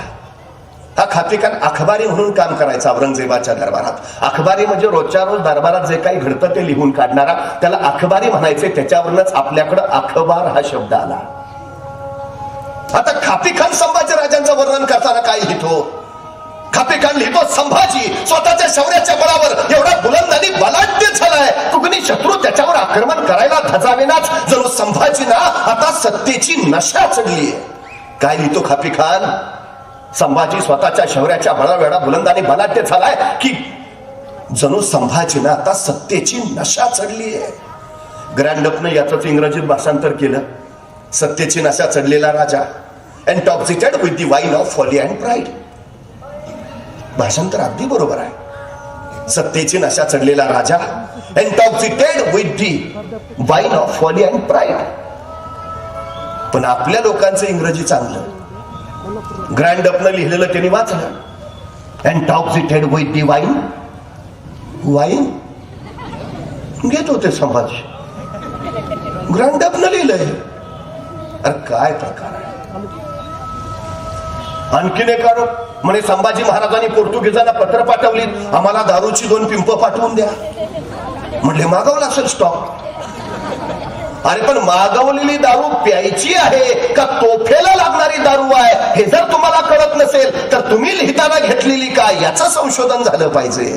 हा खाफी खान अखबारी म्हणून काम करायचा औरंगजेबाच्या दरबारात. अखबारी म्हणजे रोजच्या रोज दरबारात जे काही घडतं ते लिहून काढणारा, त्याला अखबारी म्हणायचे. त्याच्यावरूनच आपल्याकडे अखबार हा शब्द आला. आता खाफी खान संभाजी राजांचं वर्णन करताना काय लिहितो? खाफी खान लिहितो संभाजी स्वतःच्या शौर्याच्या बळावर एवढा बुलंद आणि बलाढ्य झालाय कुणी शत्रू त्याच्यावर आक्रमण करायला धजावेनाच. जणू संभाजीना आता सत्तेची नशा चढलीये. काय लिहितो खाफी खान? संभाजी स्वतःच्या शौर्याच्या बळावर एवढा बुलंद आणि बलाढ्य झालाय की जणू संभाजीना आता सत्तेची नशा चढलीये. ग्रँडअपने याच इंग्रजीत भाषांतर केलं. सत्तेची नशा चढलेला राजा intoxicated with the wine of folly and pride. भाषांतर अगदी बरोबर आहे. सत्तेची नशा चढलेला राजा intoxicated with the wine of folly and pride. पण आपल्या लोकांचं इंग्रजी चांगलं. ग्रँड अपनं लिहिलेलं त्यांनी वाचलं. intoxicated with the wine घेत होते संभाजी. ग्रँड अपनं लिहिलंय. अरे काय प्रकार आहे. आणखीन एक आरोप म्हणे संभाजी महाराजांनी पोर्तुगीजांना पत्र पाठवली, आम्हाला दारूची 2 पिंप पाठवून द्या. म्हणले मागवला असेल स्टॉक. अरे पण मागवलेली दारू प्यायची आहे का तोफेला लागणारी दारू आहे हे जर तुम्हाला कळत नसेल तर तुम्ही लिहिताना घेतलेली का याचं संशोधन झालं पाहिजे.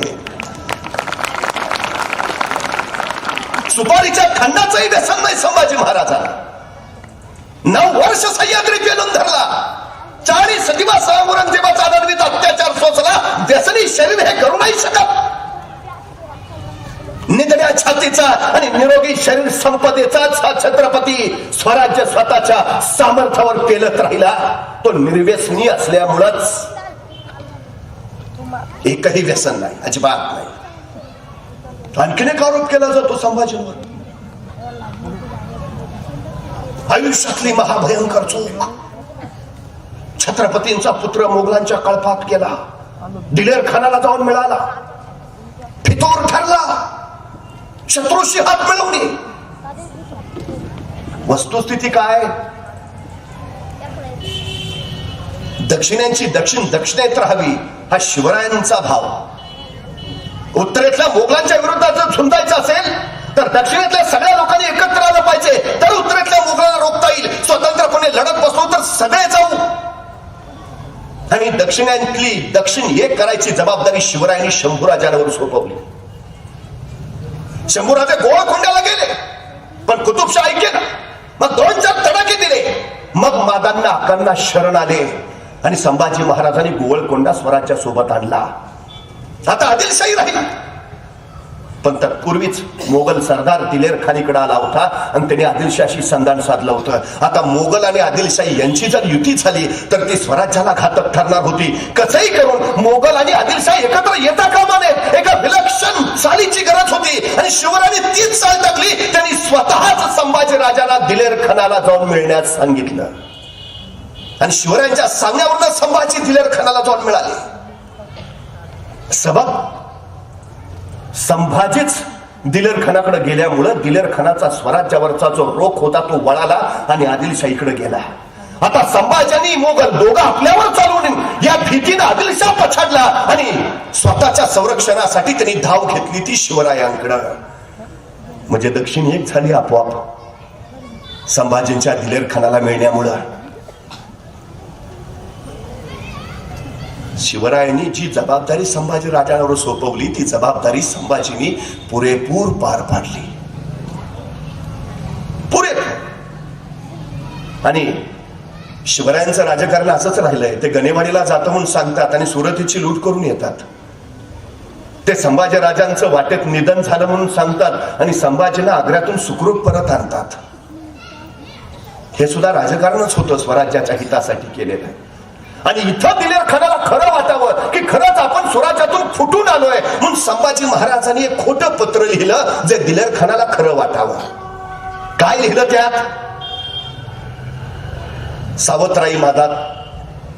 सुपारीच्या खंडाचंही व्यसन नाही संभाजी महाराजांना. 9 वर्ष सह्याद्री पेलून धरला. 40 दिवस औरंगजेबाचा अनन्वित अत्याचार सोसला. व्यसनी शरीर हे करू नाही शकत. निधड्या छातीचा आणि निरोगी शरीर संपदेचाच हा छत्रपती स्वराज्य स्वतःच्या सामर्थ्यावर पेलत राहिला. तो निर्व्यसनी असल्यामुळेच एकही व्यसन नाही, अजिबात नाही. आणखीन एक आरोप केला जातो संभाजींवर. आयुष्यातली महाभयंकर चूक. छत्रपतींचा पुत्र मोगलांच्या कळपात केला. दिलेर खानाला जाऊन मिळाला. फितूर ठरला. शत्रूशी हात मिळवली. वस्तुस्थिती काय. दक्षिणेची दक्षिणेत राहावी हा शिवरायांचा भाव. उत्तरेतल्या मोगलांच्या विरोधात जर झुंजायचं असेल तर दक्षिणेतल्या सगळ्या लोकांनी एकत्र आलं पाहिजे, तर उत्तरेतल्या मोगलांना रोखता येईल. स्वतंत्रपणे लढत बसलो तर सगळे जाऊ. आणि दक्षिण एक करायची जबाबदारी शिवरायांनी शंभूराजांवर सोपवली. शंभूराजे गोळकोंड्याला गेले पण कुतुबशाह ऐके ना. मग 2-4 तडाखे दिले. मग मादांना अकांना शरण आले आणि संभाजी महाराजांनी गोवळकोंडा स्वराज्या सोबत आणला. आता आदिलशाही राहिला. पण तत्पूर्वीच मोगल सरदार दिलेर खानीकडे आला होता आणि त्याने आदिलशाही संधान साधलं होतं. आता मोगल आणि आदिलशाही यांची जर युती झाली तर ती स्वराज्याला घातक ठरणार होती. कसंही करून मोगल आणि आदिलशाही एकत्र येता कामा नये. एका विलक्षण चालीची गरज होती आणि शिवरायांनी तीच चाल टाकली. त्यांनी स्वतःच संभाजी राजाला दिलेर खानाला जाऊन मिळण्यास सांगितलं आणि शिवरायांच्या सांगण्यावरून संभाजी दिलेर खानाला जाऊन मिळाले. सबब संभाजीच दिलेर खानाकडे गेल्यामुळे दिलेर खानाचा स्वराज्यावरचा जो रोख होता तो वळाला आणि आदिलशाहीकडे गेला. आता संभाजींनी मोगल दोघं आपल्यावर चालवून या भीतीने आदिलशाह पछाडला आणि स्वतःच्या संरक्षणासाठी त्यांनी धाव घेतली ती शिवरायांकडे. म्हणजे दक्षिण एक झाली आपोआप संभाजींच्या दिलेर खानाला मिळण्यामुळे. शिवरायांनी जी जबाबदारी संभाजी राजांवर सोपवली ती जबाबदारी संभाजींनी पुरेपूर पार पाडली. पुरेपूर. आणि शिवरायांचं राजकारण असंच राहिलंय. ते गणेवाडीला जातो म्हणून सांगतात आणि सुरतीची लूट करून येतात. ते संभाजी राजांचं वाटेत निधन झालं म्हणून सांगतात आणि संभाजीला आग्र्यातून सुखरूप परत आणतात. हे सुद्धा राजकारणच होतं स्वराज्याच्या हितासाठी केलेलं. आणि इथं दिलेर खानाला खरं वाटावं की खरंच आपण स्वराज्यातून फुटून आलोय म्हणून संभाजी महाराजांनी एक खोटं पत्र लिहिलं जे दिलेर खानाला खरं वाटावं. काय लिहिलं त्यात. सावत्राई मादा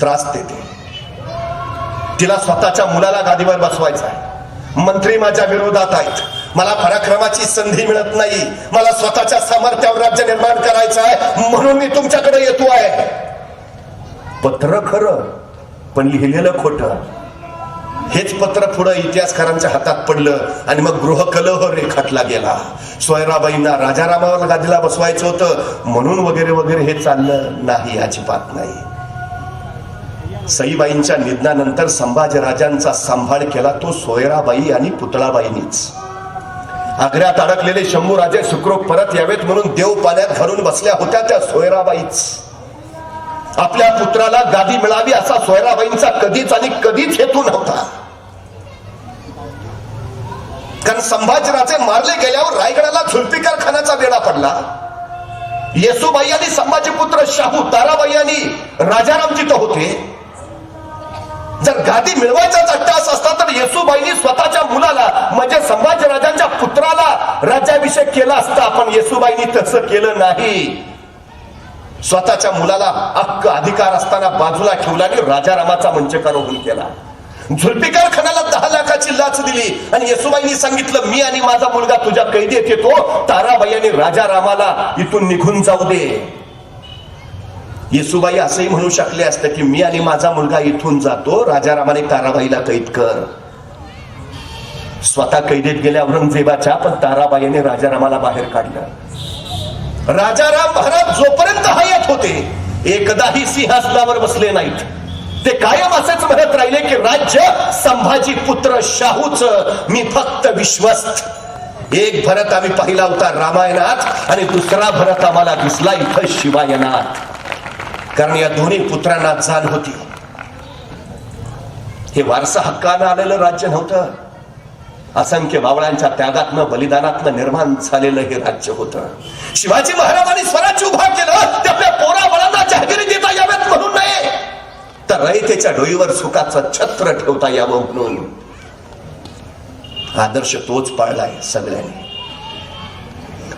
त्रास देते. तिला स्वतःच्या मुलाला गादीवर बसवायचं आहे. मंत्री माझ्या विरोधात आहेत. मला पराक्रमाची संधी मिळत नाही. मला स्वतःच्या सामर्थ्यावर राज्य निर्माण करायचं आहे म्हणून मी तुमच्याकडे येतो आहे. पत्र खरं पण लिहिलेलं खोटं. हेच पत्र पुढे इतिहासकारांच्या हातात पडलं आणि मग गृहकलह रेखाटला गेला. सोयराबाईंना राजारामावर गादीला बसवायचं होतं म्हणून वगैरे वगैरे हे चाललं नाही, अजिबात नाही. सईबाईंच्या निधनानंतर संभाजीराजांचा सांभाळ केला तो सोयराबाई आणि पुतळाबाईंनीच. आग्र्यात अडकलेले शंभूराजे सुखरूप परत यावेत म्हणून देव पाण्यात घालून बसल्या होत्या त्या सोयराबाईच. आपल्या पुत्राला गादी मिळावी असा सोयराबाईंचा कधीच आणि कधीच हेतू नव्हता. कारण संभाजीराजे मारले गेल्यावर रायगडाला झुल्फिकार खानाचा वेढा पडला. येसुबाई आणि संभाजी पुत्र शाहू ताराबाई आणि राजाराम तिथं होते. जर गादी मिळवायचाच अट्टास असता तर येसूबाईंनी स्वतःच्या मुलाला म्हणजे संभाजीराजांच्या पुत्राला राज्याभिषेक केला असता. पण येसूबाईंनी तसं केलं नाही. स्वतःच्या मुलाला हक्क अधिकार असताना बाजूला ठेवला आणि राजारामाचा मंचकारोहण केला. झुल्फिकार खानाला 10 लाखाची लाच दिली आणि येसूबाईंनी सांगितलं मी आणि माझा मुलगा तुझ्या कैदेत येतो, ताराबाई आणि राजारामाला इथून निघून जाऊ दे. येसूबाई असंही म्हणू शकले असते की मी आणि माझा मुलगा इथून जातो, राजारामाने ताराबाईला कैद कर. स्वतः कैदेत गेल्या औरंगजेबाच्या, पण ताराबाईने राजारामाला बाहेर काढलं. राजाराम महाराज जोपर्यंत हयात होते एकदाही सिंहासनावर बसले नाहीत. ते कायम असेच म्हणत राहिले की राज्य संभाजी पुत्र शाहूच, मी फक्त विश्वस्त. एक भरत आम्ही पाहिला होता रामायणात आणि दुसरा भरत आम्हाला दिसला इथं शिवायनात. कारण या दोन्ही पुत्रांना जाण होती. हे वारसा हक्कानं आलेलं राज्य नव्हतं. असंख्य बावळांच्या त्यागातनं बलिदानातनं निर्माण झालेलं हे राज्य होतं. शिवाजी महाराजांनी स्वराज्य उभा केलं ते आपल्या पोराबाळांना जहागिरी देता याव्यात म्हणून नाही, तर रयतेच्या डोईवर सुखाचं छत्र ठेवता यावं म्हणून. आदर्श तोच पाळलाय सगळ्यांनी.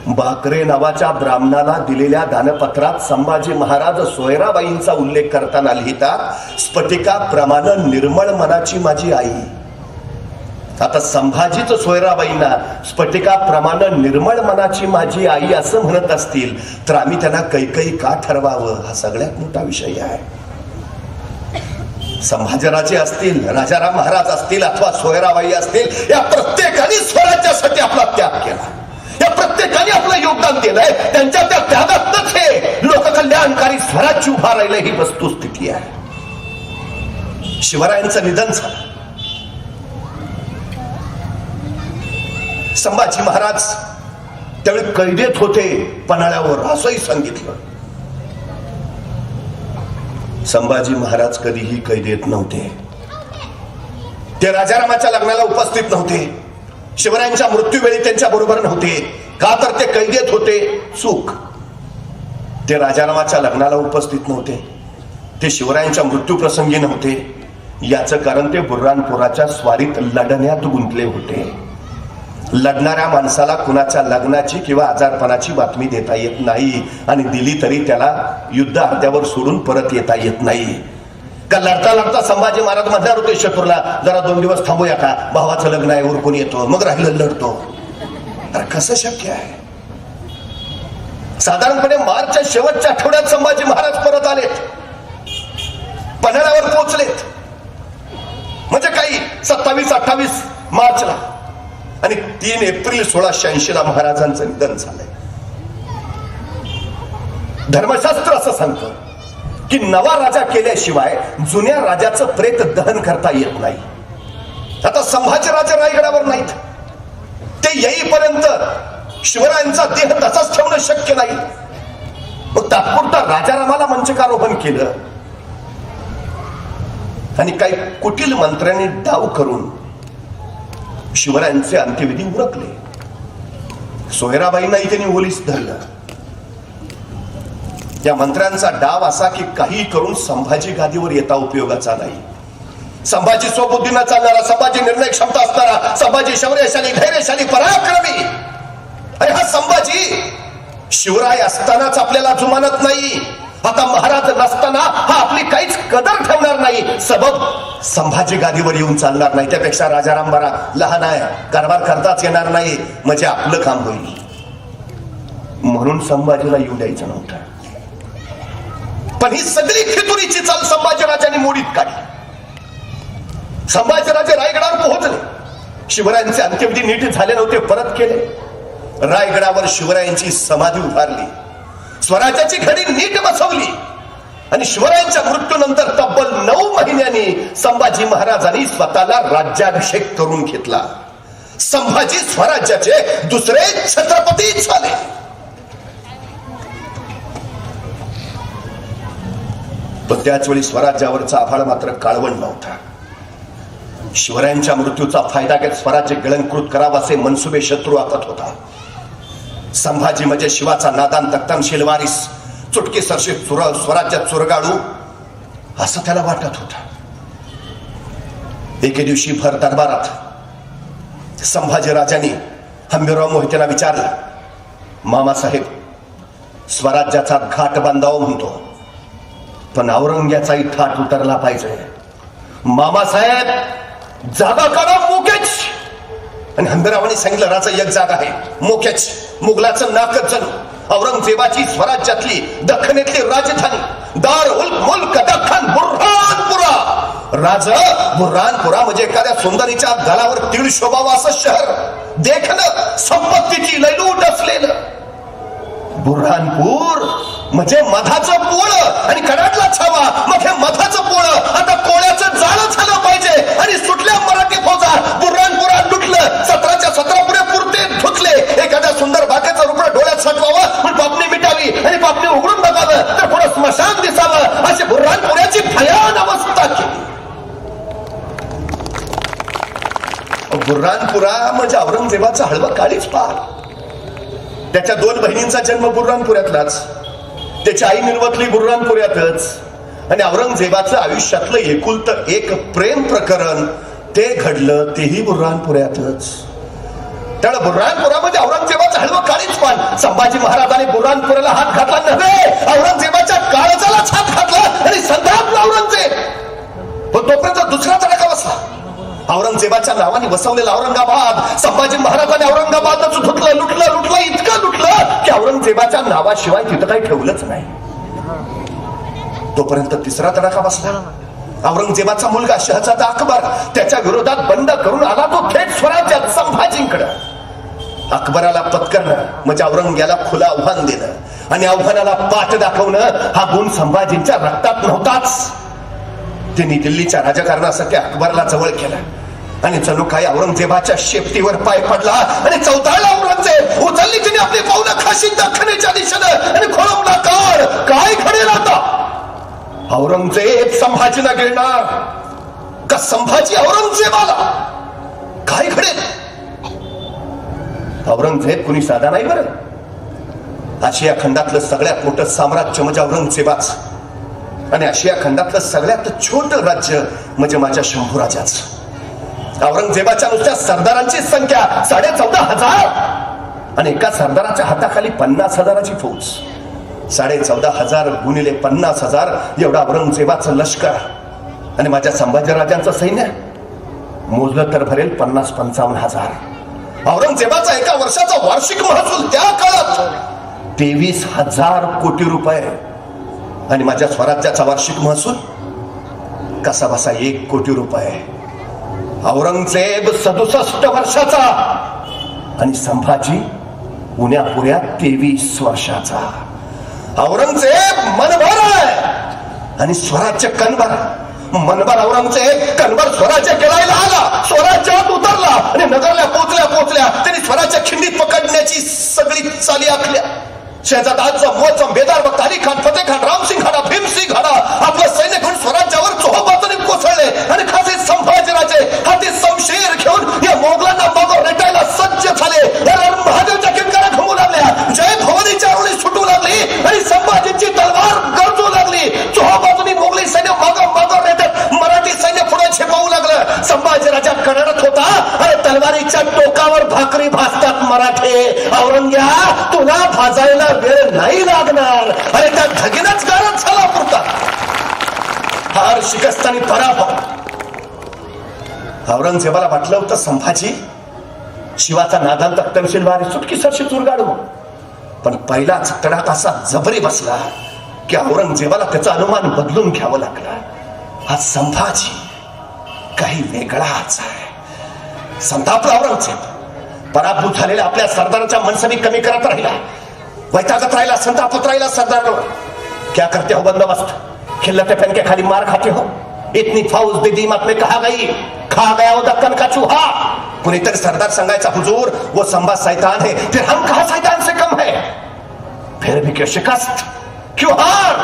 बाकरे नावाच्या ब्राह्मणाला दिलेल्या दानपत्रात संभाजी महाराज सोयराबाईंचा उल्लेख करताना लिहितात स्फटिकाप्रमाणे निर्मळ मनाची माझी आई. आता संभाजीच सोयराबाईंना स्फटिकाप्रमाणे निर्मळ मनाची माझी आई असं म्हणत असतील तर आम्ही त्यांना कैकई का ठरवावं हा सगळ्यात मोठा विषय आहे. संभाजीराजे असतील, राजाराम महाराज असतील अथवा सोयराबाई असतील, या प्रत्येकाने स्वराज्यासाठी आपला त्याग केला. या प्रत्येकाने आपलं योगदान दिलंय. त्यांच्या त्या त्यागातच हे लोककल्याणकारी स्वराज्य उभा राहिलं ही वस्तुस्थिती आहे. शिवरायांचं निधन झालं. संभाजी महाराज त्यावेळी कैदेत होते पन्हाळ्यावर असंही सांगितलं. संभाजी महाराज कधीही कैदेत नव्हते. ते राजारामाच्या लग्नाला उपस्थित नव्हते. शिवरायांच्या मृत्यूवेळी त्यांच्या बरोबर नव्हते. का तर ते कैदेत होते. चूक. ते राजारामाच्या लग्नाला उपस्थित नव्हते. ते शिवरायांच्या मृत्यू प्रसंगी नव्हते. याचं कारण ते बुर्हानपुराच्या स्वारीत लढण्यात गुंतले होते. लढणाऱ्या माणसाला कुणाच्या लग्नाची किंवा आजारपणाची बातमी देता येत नाही आणि दिली तरी त्याला युद्ध अर्ध्यावर सोडून परत येता येत नाही. का लढता लढता संभाजी महाराज म्हणणार होते शत्रूला जरा 2 दिवस थांबूया का, भावाचं लग्न आहे उरकून येतो, मग राहिलं लढतो. अरे कसं शक्य आहे. साधारणपणे मार्चच्या शेवटच्या आठवड्यात संभाजी महाराज परत आलेत, पन्हाळ्यावर पोहोचलेत. म्हणजे काही 27-28 मार्चला आणि 3 एप्रिल 1680 महाराजांचं निधन झालंय. धर्मशास्त्र असं सांगतं की नवा राजा केल्याशिवाय जुन्या राजाचं प्रेत दहन करता येत नाही. आता संभाजीराजे रायगडावर नाहीत. ते येईपर्यंत शिवरायांचा देह तसाच ठेवणं शक्य नाही. मग तात्पुरता राजारामाला मंचकारोहण केलं आणि काही कुटील मंत्र्यांनी डाव करून शिवरायांचे अंत्यविधी उरकले. सोयराबाईंनाही त्यांनी ओलीस धरलं. या मंत्र्यांचा डाव असा की काही करून संभाजी गादीवर येता उपयोगाचा नाही. संभाजी स्वबुद्धीनं चालणारा, संभाजी निर्णय क्षमता असणारा, संभाजी शौर्यशाली, धैर्यशाली, पराक्रमी. अरे हा संभाजी शिवराय असतानाच आपल्याला जुमानत नाही. आता महाराज नसताना हा आपली काहीच कदर ठेवणार नाही. सबब संभाजी गादीवर येऊन चालणार नाही. त्यापेक्षा राजाराम बरा लहान आहे, कारभार करताच येणार नाही, म्हणजे आपलं काम होईल. म्हणून संभाजीला येऊ द्यायचं नव्हतं. पण ही सगळी खितुरीची चाल संभाजीराजांनी मोडीत काढली. संभाजीराजे रायगडावर पोहोचले. शिवरायांचे अंत्यविधी नीट झाले नव्हते, परत केले. रायगडावर शिवरायांची समाधी उभारली. स्वराज्याची घडी नीट बसवली आणि शिवरायांच्या मृत्यूनंतर तब्बल 9 महिन्यांनी संभाजी महाराजांनी स्वतःला राज्याभिषेक करून घेतला. संभाजी स्वराज्याचे दुसरे छत्रपती झाले. पण त्याच वेळी स्वराज्यावरचा आभाळ मात्र काळवण नव्हता. शिवरायांच्या मृत्यूचा फायदा घेत स्वराज्य गिळंकृत करावा असे मनसुबे शत्रू आखत होता. संभाजी म्हणजे शिवाचा नादान तख्तनशील वारीस, चुटकी सरशी स्वराज्यात चुरगाळू असं त्याला वाटत होतं. एके दिवशी भर दरबारात संभाजीराजांनी हंबीरराव मोहितेला विचारलं, मामासाहेब स्वराज्याचा घाट बांधावा म्हणतो, पण औरंग्याचाही थाट उतरला पाहिजे. मामासाहेब जागा काढा मोकेच. आणि हंबीररावांनी सांगितलं, राजा एक जागा आहे, मोकेच. मुघलाचं नाकच जणू औरंगजेबाची स्वराज्यातली दख्खनेतली राजधानी दार उल मुल्क दख्खन बुऱ्हाणपुरा. राज बुऱ्हाणपुरा म्हणजे एखाद्या सुंदरीच्या गलावर तीळ शोभावं असं शहर, देखणं संपत्तीची लयलूट असलेलं. बुऱ्हाणपूर म्हणजे मधाचं पोळं आणि कडाडला छावा, मग हे मधाचं पोळं आता कोळ्याचं जाळं झालं पाहिजे. आणि सुटल्या मराठी फौजा बुऱ्हाणपुरात लुटलं, 17च्या 17 पुढे पुरते धुतले. एखाद्या सुंदर बागेचं रुपडं डोळ्यात साठवावं पण पापणी मिटावी आणि पापणी उघडून बघावं तर पुढं स्मशान दिसावं, अशी बुऱ्हाणपुऱ्याची भयान अवस्था केली. बुऱ्हाणपुरा म्हणजे औरंगजेबाचा हळवा काळीच पार. त्याच्या 2 बहिणींचा जन्म बुऱ्हाणपुऱ्यातलाच, त्याची आई निर्वतली बुऱ्हाणपुऱ्यातच, आणि औरंगजेबाचं आयुष्यातलं एकुलतं एक प्रेम प्रकरण ते घडलं तेही बुऱ्हाणपुऱ्यातच. त्यामुळे बुऱ्हाणपुरा म्हणजे औरंगजेबाचा हळवा काळीच पान. संभाजी महाराजांनी बुऱ्हाणपुऱ्याला हात घातला नव्हे, औरंगजेबाच्या काळजालाच हात घातला आणि संतापला औरंगजेब. पण तोपर्यंत दुसरा तडाखा बसला. औरंगजेबाच्या नावाने वसवलेला औरंगाबाद संभाजी महाराजांनी औरंगाबादच धुतलं, लुटलं, इतकं लुटलं की औरंगजेबाच्या नावाशिवाय तिथं काही ठेवलंच नाही. तोपर्यंत तिसरा तडाखा बसला. औरंगजेबाचा मुलगा शहजादा अकबर त्याच्या विरोधात बंड करून आला तो थेट स्वराज्यात संभाजींकडे. अकबराला पत्करणं म्हणजे औरंग्याला खुलं आव्हान देणं आणि आव्हानाला पाठ दाखवणं हा गुण संभाजींच्या रक्तात नव्हताच. त्यांनी दिल्लीच्या राजकारणासाठी अकबरला जवळ केलं आणि जणू काही औरंगजेबाच्या शेपटीवर पाय पडला आणि 14ला औरंगजेब उचलली तिने आपली पावलं खाशी दख्खनेच्या दिशेनं आणि खोळंबला काळ. काय घडेल आता? औरंगजेब संभाजीला गिळणार का संभाजी औरंगजेबाला? काय घडेल? औरंगजेब कुणी साधा नाही बरं. आशिया खंडातलं सगळ्यात मोठं साम्राज्य म्हणजे औरंगजेबाच, आणि आशिया खंडातलं सगळ्यात छोटं राज्य म्हणजे माझ्या शंभूराजाचं. औरंगजेबाच्या नुसत्या सरदारांची संख्या 14,500 आणि एका सरदाराच्या हाताखाली 50,000ची फौज. 14,500 गुणिले 50,000 एवढा औरंगजेबाचं लष्कर आणि माझ्या संभाजीराजांचं सैन्य मोजलं तर भरेल 50-55,000. औरंगजेबाचा एका वर्षाचा वार्षिक महसूल त्या काळात 23,000 कोटी रुपये आणि माझ्या स्वराज्याचा वार्षिक महसूल कसा बसा 1 कोटी रुपये. औरंगजेब 67 वर्षाचा आणि संभाजी उन्यापुऱ्या 23 वर्षाचा. औरंगजेब मनभर आहे आणि स्वराज्य कणभर. मनभर औरंगजेब, कणभर स्वराज्य केलायला आला, स्वराज्यात उतरला आणि नगरला पोचल्या त्यांनी स्वराज्य खिंडीत पकडण्याची सगळी चाली आखल्या. शहजादा आजम, मोहज्जम, बेदार बख्त, अली खान, फतेह खान, रामसिंग हाडा, भीमसिंग हाडा आपलं सैन्य घेऊन स्वराज्यावर चोहोबाजूने कोसळले आणि खासे संभाजीराजे हाती शमशीर घेऊन या मोगलांना मागं रेटायला सज्ज झाले. महादेवच्या किंकारा घुमू लागल्या, जय भवानीच्या आरोळी सुटू लागली आणि संभाजींची तलवार गरजू लागली. चोहोबाजूने मोगली सैन्य मागं रेटत मराठी सैन्य पुढे झेपावू लागलं. संभाजीराजा कडाडत होता आणि तलवारीच्या टोकावर भाकरी भाजतात मराठे. औरंग्या तुला भाजायला वेळ नाही लागणार. अरे त्या धगीनच गारच झाला पुरता. हार, शिकस्त आणि पराभव. औरंगजेबाला वाटलं होतं संभाजी शिवाचा नादांत तपशील वारी सुटकी सरशी चुरगाडू, पण पहिलाच तडाखा असा जबरी बसला की औरंगजेबाला त्याचा अनुमान बदलून घ्यावं लागला. हा संभाजी काही वेगळाच आहे. संतापला औरंगजेब. पराभूत झालेल्या आपल्या सरदाराच्या मनसनी कमी करत राहिला, वैतागत राहिला, संतापत राहिला. सरदार क्या करते हो बंदोबस्त, खिल्लते पहन के खाली मार खाते हो. इतनी फौज दे दी मत में कहा गई, खा गया वो दक्कन का चूहा. कुणीतरी सरदार सांगायचा, हुजूर वो संभा शैतान है, फिर हम कहा शैतान से कम है. फिर भी क्यों शिकस्त, क्यों हार?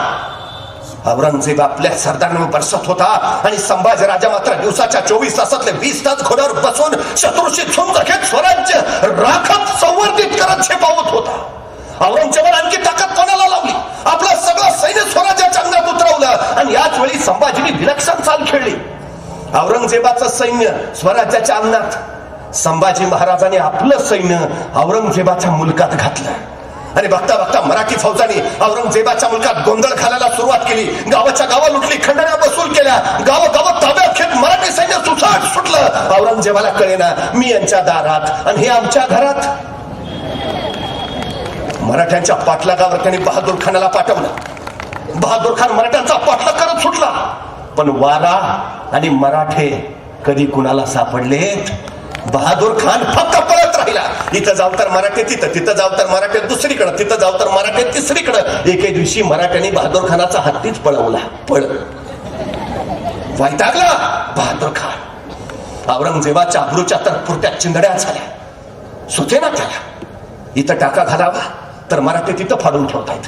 औरंगजेब आपल्या सरदारांवर बरसत होता आणि संभाजी राजा मात्र दिवसाच्या 24 तासातले 20 तास घोड्यावर बसून शत्रूशी झुंज घेत स्वराज्य राखत संवर्धित करत झेपावत होता. औरंगजेबाने आणखी ताकद कोणाला लावली? आपलं सगळं सैन्य स्वराज्याच्या अंगात उतरवलं आणि याच वेळी संभाजीने विलक्षण चाल खेळली. औरंगजेबाचं सैन्य स्वराज्याच्या अंगणात, संभाजी महाराजांनी आपलं सैन्य औरंगजेबाच्या मुलकात घातलं. आणि बघता बघता मराठी फौजांनी औरंगजेबाच्या मुलकात गोंधळ घालायला सुरुवात केली. गावाच्या गावा लुटली, खंडण्या वसूल केल्या, गावोगाव ताब्यात घेत मराठी सैन्य सुसाट सुटलं. औरंगजेबाला कळेना मी यांच्या दारात आणि हे आमच्या घरात. मराठ्यांच्या पाठलागावर त्यांनी बहादूर खानाला पाठवलं. बहादूर खान मराठ्यांचा पाठलाग करत सुटला. पण वारा आणि मराठे कधी कुणाला सापडलेत? बहादूर खान फक्त पळत राहिला. इथं जाऊ तर मराठे तिथं, तिथं जाऊ तर मराठे दुसरीकडं, तिथं जाऊ तर मराठे तिसरीकडं. एके दिवशी मराठ्यांनी बहादूर खानाचा हत्तीच पळवला. वैतागला बहादूर खान. औरंगजेबाच्या अब्रूच्या तर पुरत्या चिंधड्या झाल्या. सुचेना त्याला. इथं टाका घालावा तर मराठे तिथं फाडून ठेवतायत.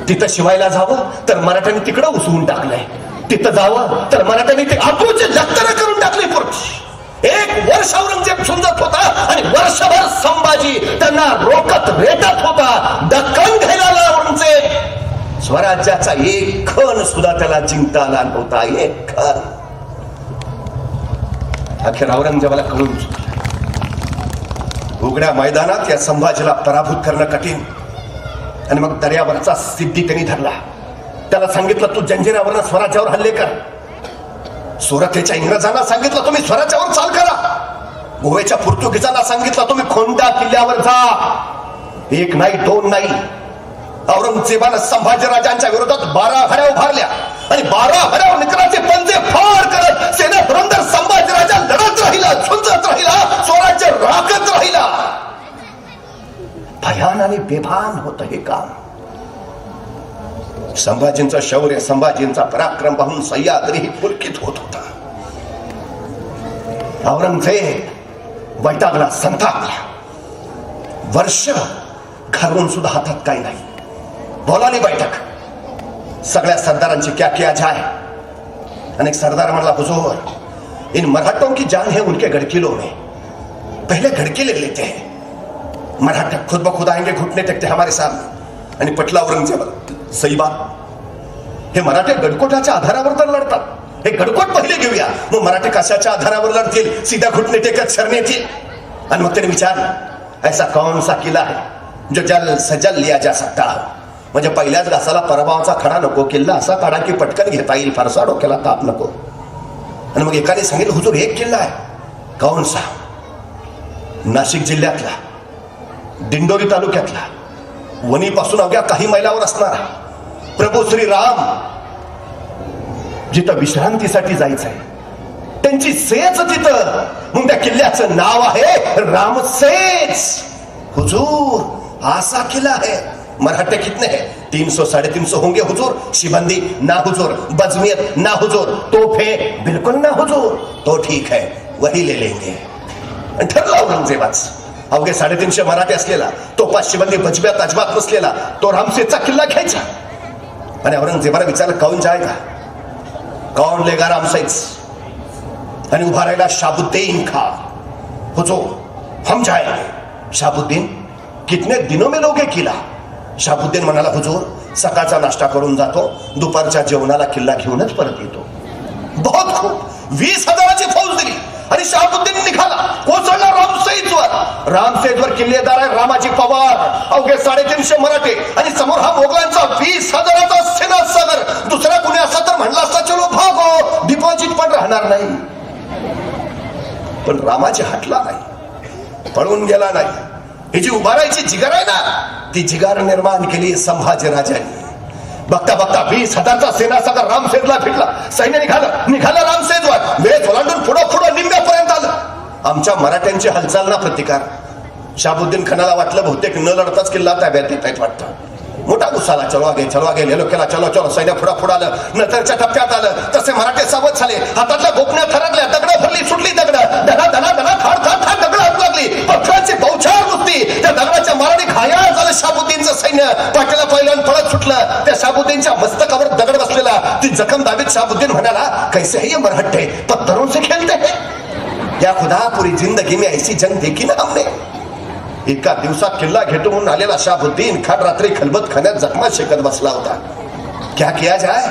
तिथं शिवायला जावं तर मराठ्यांनी तिकडं उसवून टाकलंय. तिथं जावं तर मराठ्यांनी ते अब्रूचे लष्कर करून टाकले. एक वर्ष औरंगजेब झुंजत होता आणि वर्षभर संभाजी त्यांना रोखत रेटत होता. दक्कन घ्यायला औरंगजेब. स्वराज्याचा एक खण सुद्धा त्याला जिंकता आला नव्हता. एक खण. अखेर औरंगजेबाला कळून उघड्या मैदानात या संभाजीला पराभूत करणं कठीण. आणि मग दर्यावरचा सिद्धी त्यांनी धरला. त्याला सांगितलं तू जंजिरावरनं स्वराज्यावर हल्ले कर. सुरतेच्या इंग्रजांना सांगितलं तुम्ही स्वराज्यावर चाल करा. गोव्याच्या पोर्तुगीजांना सांगितलं तुम्ही खोंडा किल्ल्यावर जा. एक नाही दोन नाही, औरंगजेबानं संभाजीराजांच्या विरोधात 12 घड्या उभारल्या आणि 12 घड्या निकराचे पंजे फाड करत सेना धुरंधर संभाजीराजा लढत राहिला, झुंजत राहिला, स्वराज्य राखत राहिला. भयान आणि बेभान होत हे काम. संभाजींचं शौर्य, संभाजींचा पराक्रम पाहून सह्याद्रीही पुलकित होत होता. औरंगजेब वैतागला, संतापला. वर्ष घालवून सुद्धा हातात काही नाही. बोलाली बैठक. सगळ्या सरदारांची क्या किया जाए. अनेक सरदार म्हणला हुजूर, इन मराठों की जान है उनके गड़किलों में, पहले गड़के ले लेते हैं. मराठा खुद ब खुद आएंगे, घुटने टेकते हमारे सामने. आणि पटला औरंगजेब. सही बात. हे मराठे गडकोटाच्या आधारावर तर लढतात. हे गडकोट पहिले घेऊया, मग मराठे कशाच्या आधारावर लढतील? सीधा घुटने टेकत शरण येतील. आणि मग त्याने विचारलं ऐसा कौन सा किला है जो जल सजल लिया जा सकता हो. म्हणजे पहिल्याच घासाला पराभवाचा खडा नको, किल्ला असा काढा की पटकन घेता येईल, फारसा डोक्याला ताप नको. आणि मग एकाने सांगितलं हुजूर एक किल्ला आहे. कौन सा? नाशिक जिल्ह्यातला, दिंडोरी तालुक्यातला, वणीपासून अवघ्या काही मैलावर असणारा प्रभू श्री राम जिथं विश्रांतीसाठी जायचंय, त्यांची सेज तिथं. मग त्या किल्ल्याचं नाव आहे रामसेज. हुजूर आसा किला है. मराठे कितने हैं? 300 350 होंगे हुजूर. शिबंदी ना हुजूर, बजमियत ना हुजूर, तोफे बिल्कुल ना हुजूर. तो ठीक है, वही ले लेंगे. ठरला औरंगजेबाच. अवघे 350 मराठे असलेला, तोफा शिबंदी बजमियत अजबात नसलेला तो रामसेजचा किल्ला घ्यायचा. आणि औरंगजेबाला विचारलं कौन जाएगा, कौन लेगा रामसेज? आणि उभा राहिला शाहबुद्दीन खान. हुजूर हम जाएंगे. शाहबुद्दीन कितने दिनों में लोगे किला? शाहबुद्दीन म्हणाला हुजूर सकाळचा नाश्ता करून जातो, दुपारच्या जेवणाला किल्ला घेऊनच परत येतो. बहुत खूप. 20,000ची फौज दिली आणि शाहबुद्दीन निघाला. कोसळला रामसेजवर. रामसेजवर किल्लेदार आहे रामाजी पवार. अवघे 350 मराठे आणि समोर हा मोगलांचा 20,000चा सेना सागर. दुसरा कुणी असा तर म्हणला असता चलो भागो, डिपॉझिट पण राहणार नाही. पण रामाजी हटला नाही, पळून गेला नाही. ही जी उभारायची जिगर आहे ना, ती जिगार निर्माण केली संभाजी राजांनी. बघता बघता 20,000चा सेना सागर रामसेजला भेटला. सैन्य निघाला रामसेजवर. वेळ ओलांडून पुढं निम्म्यापर्यंत आलं. आमच्या मराठ्यांची हालचाल ना प्रतिकार. शाहबुद्दीन खानाला वाटलं बहुतेक न लढताच किल्ला ताब्यात येत आहेत वाटतं. मोठा गुस्साला. चलो आगे लेलो केला. चलो सैन्य पुढं आलं. नंतरच्या टप्प्यात आलं तसे मराठे सावध झाले. हातातल्या गोपण्या थरकल्या. दगड भरली, सुटली दगड. धना थाड दगड हात लागली. पथराची बौछार नुसती. त्या दगडाच्या माराने घायाळ झालं शाहबुद्दीनचं सैन्य. पाठीला पहिल्यान पळत सुटलं. त्या शाहबुद्दीनच्या मस्तकावर दगड बसलेला. ती जखम दाबीत शाहबुद्दीन म्हणाला कैसे है ये मराठे, पत्थरों से खेलते हैं. या खुदा पूरी जिंदगी में ऐसी जंग देखी ना हमने. एका दिवसात किल्ला घेतो म्हणून आलेला शाहबुद्दीन खान रात्री खलबत खाण्यात जखमा शेकत बसला होता. क्या किया जाए?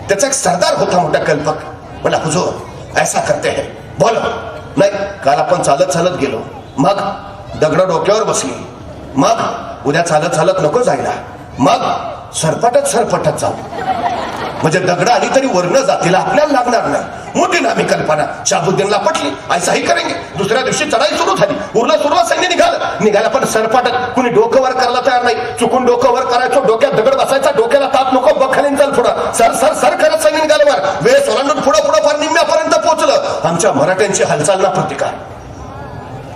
त्याचा एक सरदार होता मोठा कल्पक. म्हणला हुजूर ऐसा करते हैं बोलो. नाही, काल आपण चालत चालत गेलो, मग दगड डोक्यावर बसली, मग उद्या चालत चालत नको जायला, मग सरपटत जाऊ. म्हणजे दगड आली तरी वर्ण जातीला आपल्याला लागणार नाही. मोठी नामी कल्पना शहाबुद्दीनला पटली. ऐसाही करेंगे. दुसऱ्या दिवशी चढाई सुरू झाली. उरला सैन्य निघाला पण सरपटत. कुणी डोकं वर करायला तयार नाही. चुकून डोकं वर करायचो, डोक्यात दगड बसायचा, डोक्याला ताप नको, बखालीन चाल पुढं, सर करत सैन्य निघालं वर. वेळ ओलांडून पुढं फार निम्म्यापर्यंत पोहोचलं. आमच्या मराठ्यांची हालचाल ना प्रतिकार.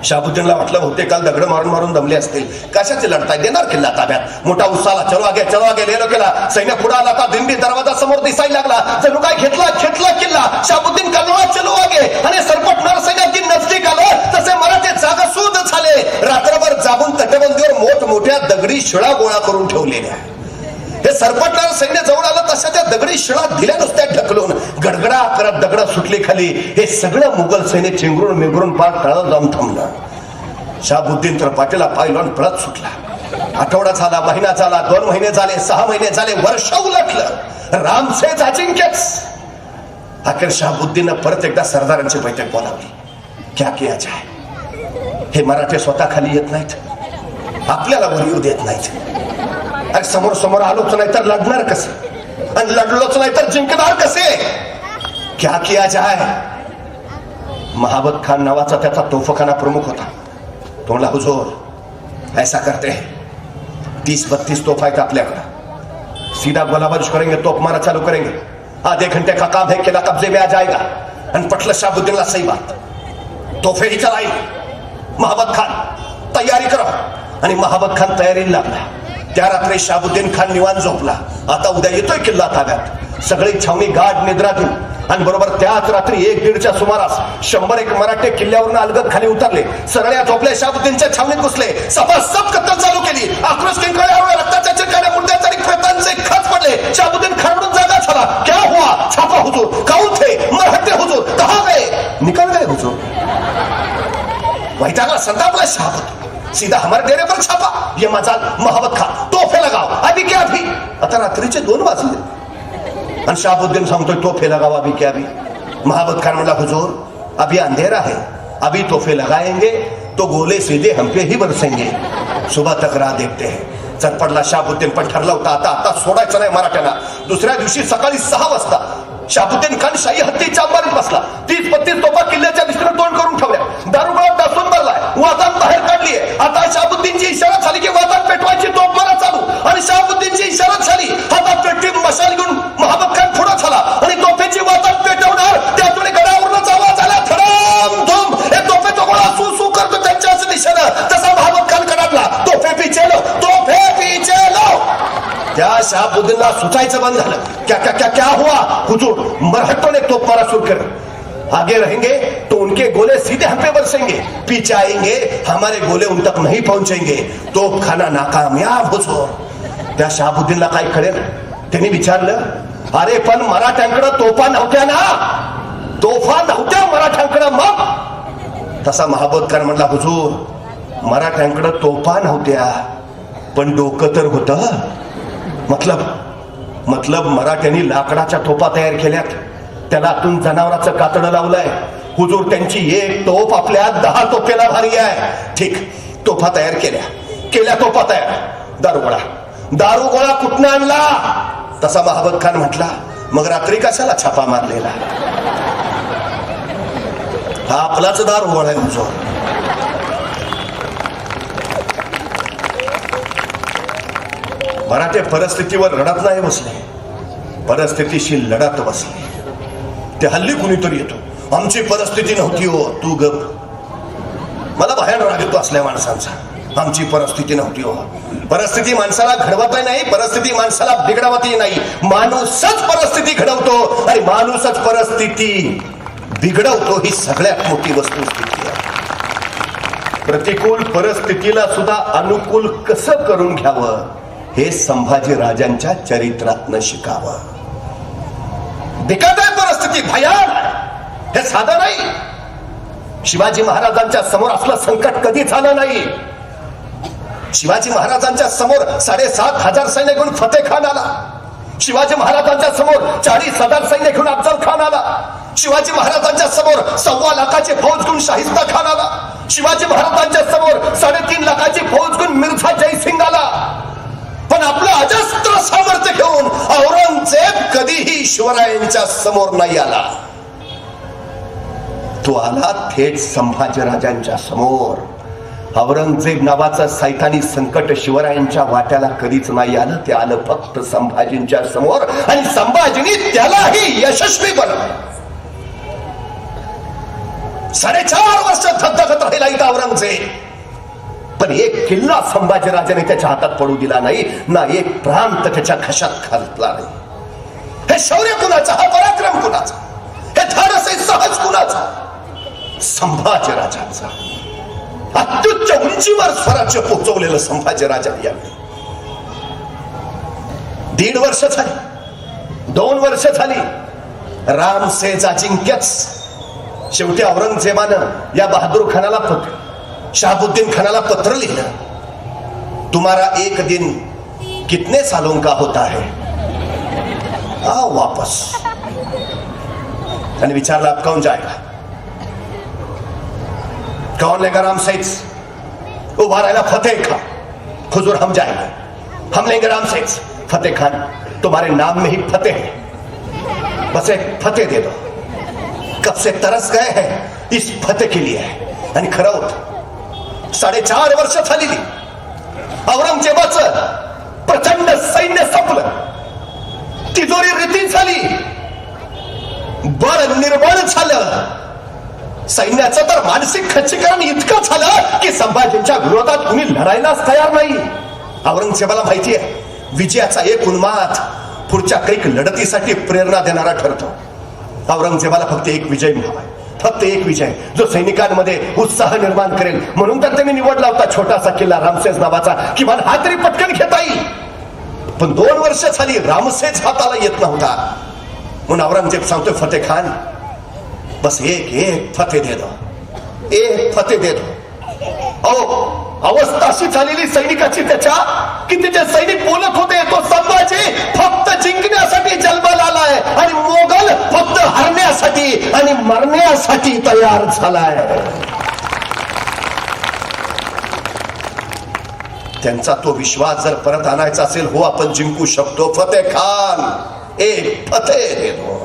शहाबुद्दीनला वाटलं होते काल दगड मारून दमले असतील, कशाचे लढताय, देणार किल्ला ताब्यात. मोठा उत्साहाला चलो आगे लेलो केला. सैन्य पुढे आला, आता दिंडी दरवाजा समोर दिसायला लागला. जणू काय घेतला किल्ला. शहाबुद्दीन कल्ला चलो आगे आणि सरपटणार सैन्याची नजदीक आलं. तसे मराठे जागसूद झाले. रात्रभर जागून तटबंदीवर मोठमोठ्या दगडी शिळा गोळा करून ठेवलेल्या. हे सरपटणार सैन्य जवळ आलं तशा त्या दगडी शिळा दिल्या नुसत्या ढकलून. गडगडा करत दगड सुटली खाली. हे सगळं मुघल सैन्य चिंगरून मिंगरून पार तळ जाऊन थांबलं. शहाबुद्दीन तर पाठीला पाय लावून पळत सुटला. आठवडा झाला, महिना झाला, 2 महिने झाले, 6 महिने झाले, वर्ष उलटलं. रामसेच अजिंक्यच. अखेर शहाबुद्दीननं परत एकदा सरदारांची बैठक बोलावली. क्या किया जाय. हे मराठे स्वतः खाली येत नाहीत, आपल्याला वर येऊ देत नाहीत. आणि समोर आलोच नाही तर लढणार कसे, आणि लढलोच नाही तर जिंकणार कसे. क्या किया जाय. महाबत खान नावाचा त्याचा तोफखाना प्रमुख होता. तो म्हणला हुजूर ऐसा करते हैं, 30-32 तोफ आहेत आपल्याकडं, सीधा गोलाबारूश करेंगे, तोप मारा चालू करेंगे, आधे घंटे का काम है, किला कब्जे में आ जाएगा. आणि पटलं शहाबुद्दीनला सही बात. तोफे ही चलाई. महाबत खान तयारी करा. आणि महाबत खान तयारीला लागला. त्या रात्री शहाबुद्दीन खान निवांत झोपला. आता उद्या येतोय किल्ला ताब्यात. सगळी छावणी गाढ निद्रातील. आणि बरोबर त्याच रात्री 1-1:30च्या सुमारास 100 मराठे किल्ल्यावरून अलगद खाली उतरले. सरळ्या झोपले, शहाबुद्दीनच्या छावणीत घुसले. सपासप कत्तल चालू केली. आक्रोश किंकाळ्यामुळे रक्ताच्या चिरकाऱ्या मुर्द्याच्या आणि प्रेतांचे खच पडले. शहाबुद्दीन खरडून जागा झाला. क्या हुआ. छापा हुजूर. कौन थे. मराठे हुजूर. कहां गए. निकल गए हुजूर. वैतागला, संतापला शहाबुद्दीन. सीधा हमारे डेरे पर छापा. ये मजाल महाबत खान, तोफे लगाओ. अभी क्या अभी. आता रात्रीचे 2 वाजले आणि शहाबुद्दीन सांगतोय तोफे लगाओ अभी क्या अभी. महाबत खान म्हणला हुजूर अभी अंधेरा है, अभी तोफे लगाएंगे तो गोले सीधे हम पे ही बरसेंगे, सुबह तक राह देखते हैं. चटपटला शहाबुद्दीन, पण ठरला होता आता सोडायचं नाही मराठ्यांना. दुसऱ्या दिवशी सकाळी 6 वाजता शहाबुद्दीन खान शाही हत्तीच्या अंबारीत बसला. 30-32 तोफा किल्ल्याच्या दिशेने तोंड करून ठेवल्या. दारुगोळा टासून भरलाय. वातान बाहेर काढलीये. आता शहाबुद्दीनची इशारा झाली की वातान पेटवायची. तोफ मारा चालू. आणि शहाबुद्दीनची इशारा झाली. हातात पेटली मशाल घेऊन महाबत खान पुढे झाला आणि तोफेची वातान पेटवणार. त्यातून गडावरून आवाज आला, धडाम धूम. हे तोफेचा गोळा सू करतो त्यांच्याच दिशेनं. तसा महाबत खान कडाडला. तोफे पीछे लो. त्या शहाबुद्दीनला सुचायचं बंद झालं. क्या हुआ हुजूर. मराठों ने तोप मारा शुरू कर. आगे रहेंगे तो उनके गोले सीधे हम पे बरसेंगे, पीछे आएंगे हमारे गोले उन तक नहीं पहुंचेंगे. तोप खाना नाकामयाब हुजूर. त्या शहाबुद्दीनला काय कळेल. त्यांनी विचारलं, अरे पण मराठ्यांकडे तोफा नव्हत्या ना. तोफा नव्हत्या मराठ्यांकडे. मग तसा महाबत खान म्हणला, हुजूर मराठ्यांकडे तोफा नव्हत्या पण डोकं तर होतं. मतलब मराठ्यांनी लाकडाच्या तोफा तयार केल्यात. त्याला आतून जनावराचं कातडं लावलंय. हुजूर त्यांची 1 तोफ आपल्या 10 तोफेला भारी आहे. ठीक, तोफा तयार केल्या तोफा तयार. दारुगोळा कुठनं आणला. तसा महाबत खान म्हटला, मग रात्री कशाला छापा मारलेला. हा आपलाच दारुगोळा आहे हुजूर. मराठे परिस्थितीवर रडत नाही बसले, परिस्थितीशी लढत बसले. ते हल्ली कुणीतरी येतो, आमची परिस्थिती नव्हती हो. तू गप. मला भयान राग येतो असल्या माणसांचा. आमची परिस्थिती नव्हती हो. परिस्थिती माणसाला घडवत नाही, परिस्थिती माणसाला बिघडवतही नाही. माणूसच परिस्थिती घडवतो आणि माणूसच परिस्थिती बिघडवतो. ही सगळ्यात मोठी वस्तुस्थिती आहे. प्रतिकूल परिस्थितीला सुद्धा अनुकूल कसं करून घ्यावं हे संभाजी राजांच्या चरित्रातनं शिकावं. बिकट आहे परिस्थिती, भयान. हे साधं नाही. शिवाजी महाराजांच्या समोर असलं संकट कधी झालं नाही. शिवाजी महाराजांच्या समोर 7,500 सैन्य घेऊन फतेह खान आला. शिवाजी महाराजांच्या समोर 40,000 सैन्य घेऊन अफजल खान आला. शिवाजी महाराजांच्या समोर 1.25 लाखाची फौज घेऊन शाहिस्ता खान आला. शिवाजी महाराजांच्या समोर 3.5 लाखाची फौज घेऊन मिर्झा जयसिंग आला. पण आपलं अजस्त्र सामर्थ्य घेऊन औरंगजेब कधीही शिवरायांच्या समोर नाही आला. तो आला थेट संभाजीराजांच्या समोर. औरंगजेब नावाचं सैतानी संकट शिवरायांच्या वाट्याला कधीच नाही आलं. ते आलं फक्त संभाजींच्या समोर आणि संभाजींनी त्यालाही यशस्वी बनवलं. 4.5 वर्ष धगधगत राहिला इथं औरंगजेब, पण एक किल्ला संभाजीराजाने त्याच्या हातात पडू दिला नाही, ना एक प्रांत त्याच्या घशात घातला नाही. हे शौर्य कुणाचं, हा पराक्रम कुणाचा, हे धाडस हे सहज कुणाचा? संभाजीराजांचा. अत्युच्च उंचीवर स्वराज्य पोहोचवलेलं संभाजीराजांनी यावेळी. 1.5 वर्ष झाली, 2 वर्ष झाली, रामसेज अजिंक्यच. शेवटी औरंगजेबानं या बहादूर खानाला शहाबुद्दीन खानाला पत्र लिहिलं. तुम्हारा 1 दिन कितने सालों का होता है, आओ वापस. आणि विचारलं आप कौन जाएगा, कौन लेगा रामसेज? उभा राहिला फतेह खान. हुजूर हम जाएंगे, हम लेंगे रामसेज. फतेह खान तुम्हारे नाम में ही फतेह है, बस एक फतेह दे दो. कब से तरस गए हैं इस फतेह के लिए. आणि खरं होत 4.5 वर्ष झालेली औरंगजेबाचं प्रचंड सैन्य संपलं, तिजोरी रिती झाली, बळ निर्बळ झालं. सैन्याचं तर मानसिक खच्चीकरण इतकं झालं की संभाजींच्या विरोधात कुणी लढायलाच तयार नाही. औरंगजेबाला माहिती आहे विजयाचा एक उन्माद पुढच्या कैक लढतीसाठी प्रेरणा देणारा ठरतो. औरंगजेबाला फक्त एक विजय मिळावा, फक्त एक विजय जो सैनिकांमध्ये उत्साह निर्माण करेल. म्हणून तर त्यांनी निवडला होता छोटासा किल्ला रामसेज नावाचा, किमान हा तरी पटकन घेता येईल. पण 2 वर्ष झाली रामसेज हाताला येत नव्हता. म्हणून औरंगजेब सांगतोय फतेह खान बस एक फतेह दे दो, एक फतेह दे दो. अवस्था अशी झालेली सैनिकाची त्याच्या की त्याचे सैनिक बोलत होते तो संभाजी फक्त जिंकण्यासाठी जन्माला आलाय आणि मोगल फक्त हरण्यासाठी आणि मरण्यासाठी तयार झालाय. त्यांचा तो विश्वास जर परत आणायचा असेल, हो आपण जिंकू शकतो. फतेह खान एक फतेह दे दो.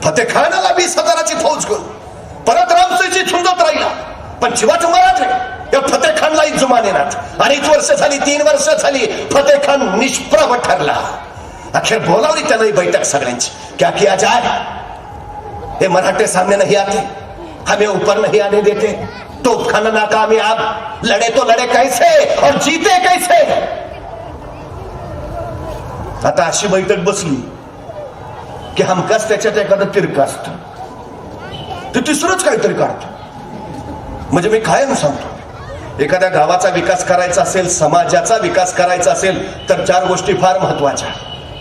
फतेह खान आला 20,000ची फौज घेऊन परत रामसेजी झुंजत राहिला. पण शिवाजी महाराज या फतेह खानला जुमानेनात. 2.5 वर्ष झाली, 3 वर्ष झाली, फतेह खान निष्प्रभ ठरला. अखेर बोलावली त्याने बैठक सगळ्यांची. क्या किया जाए, ये मराठे सामने नहीं आते, हमें ऊपर नहीं आने देते, तोपखाना नाकामयाब, लड़े तो लड़े कैसे और जीते कैसे. आता अशी बैठक बसली की हमकाच त्याच्यात एखादं तिरकं असतं, ते तिसरंच काहीतरी काढतं. म्हणजे मी कायम सांगतो, एखाद्या गावाचा विकास करायचा असेल, समाजाचा विकास करायचा असेल तर 4 गोष्टी फार महत्वाच्या.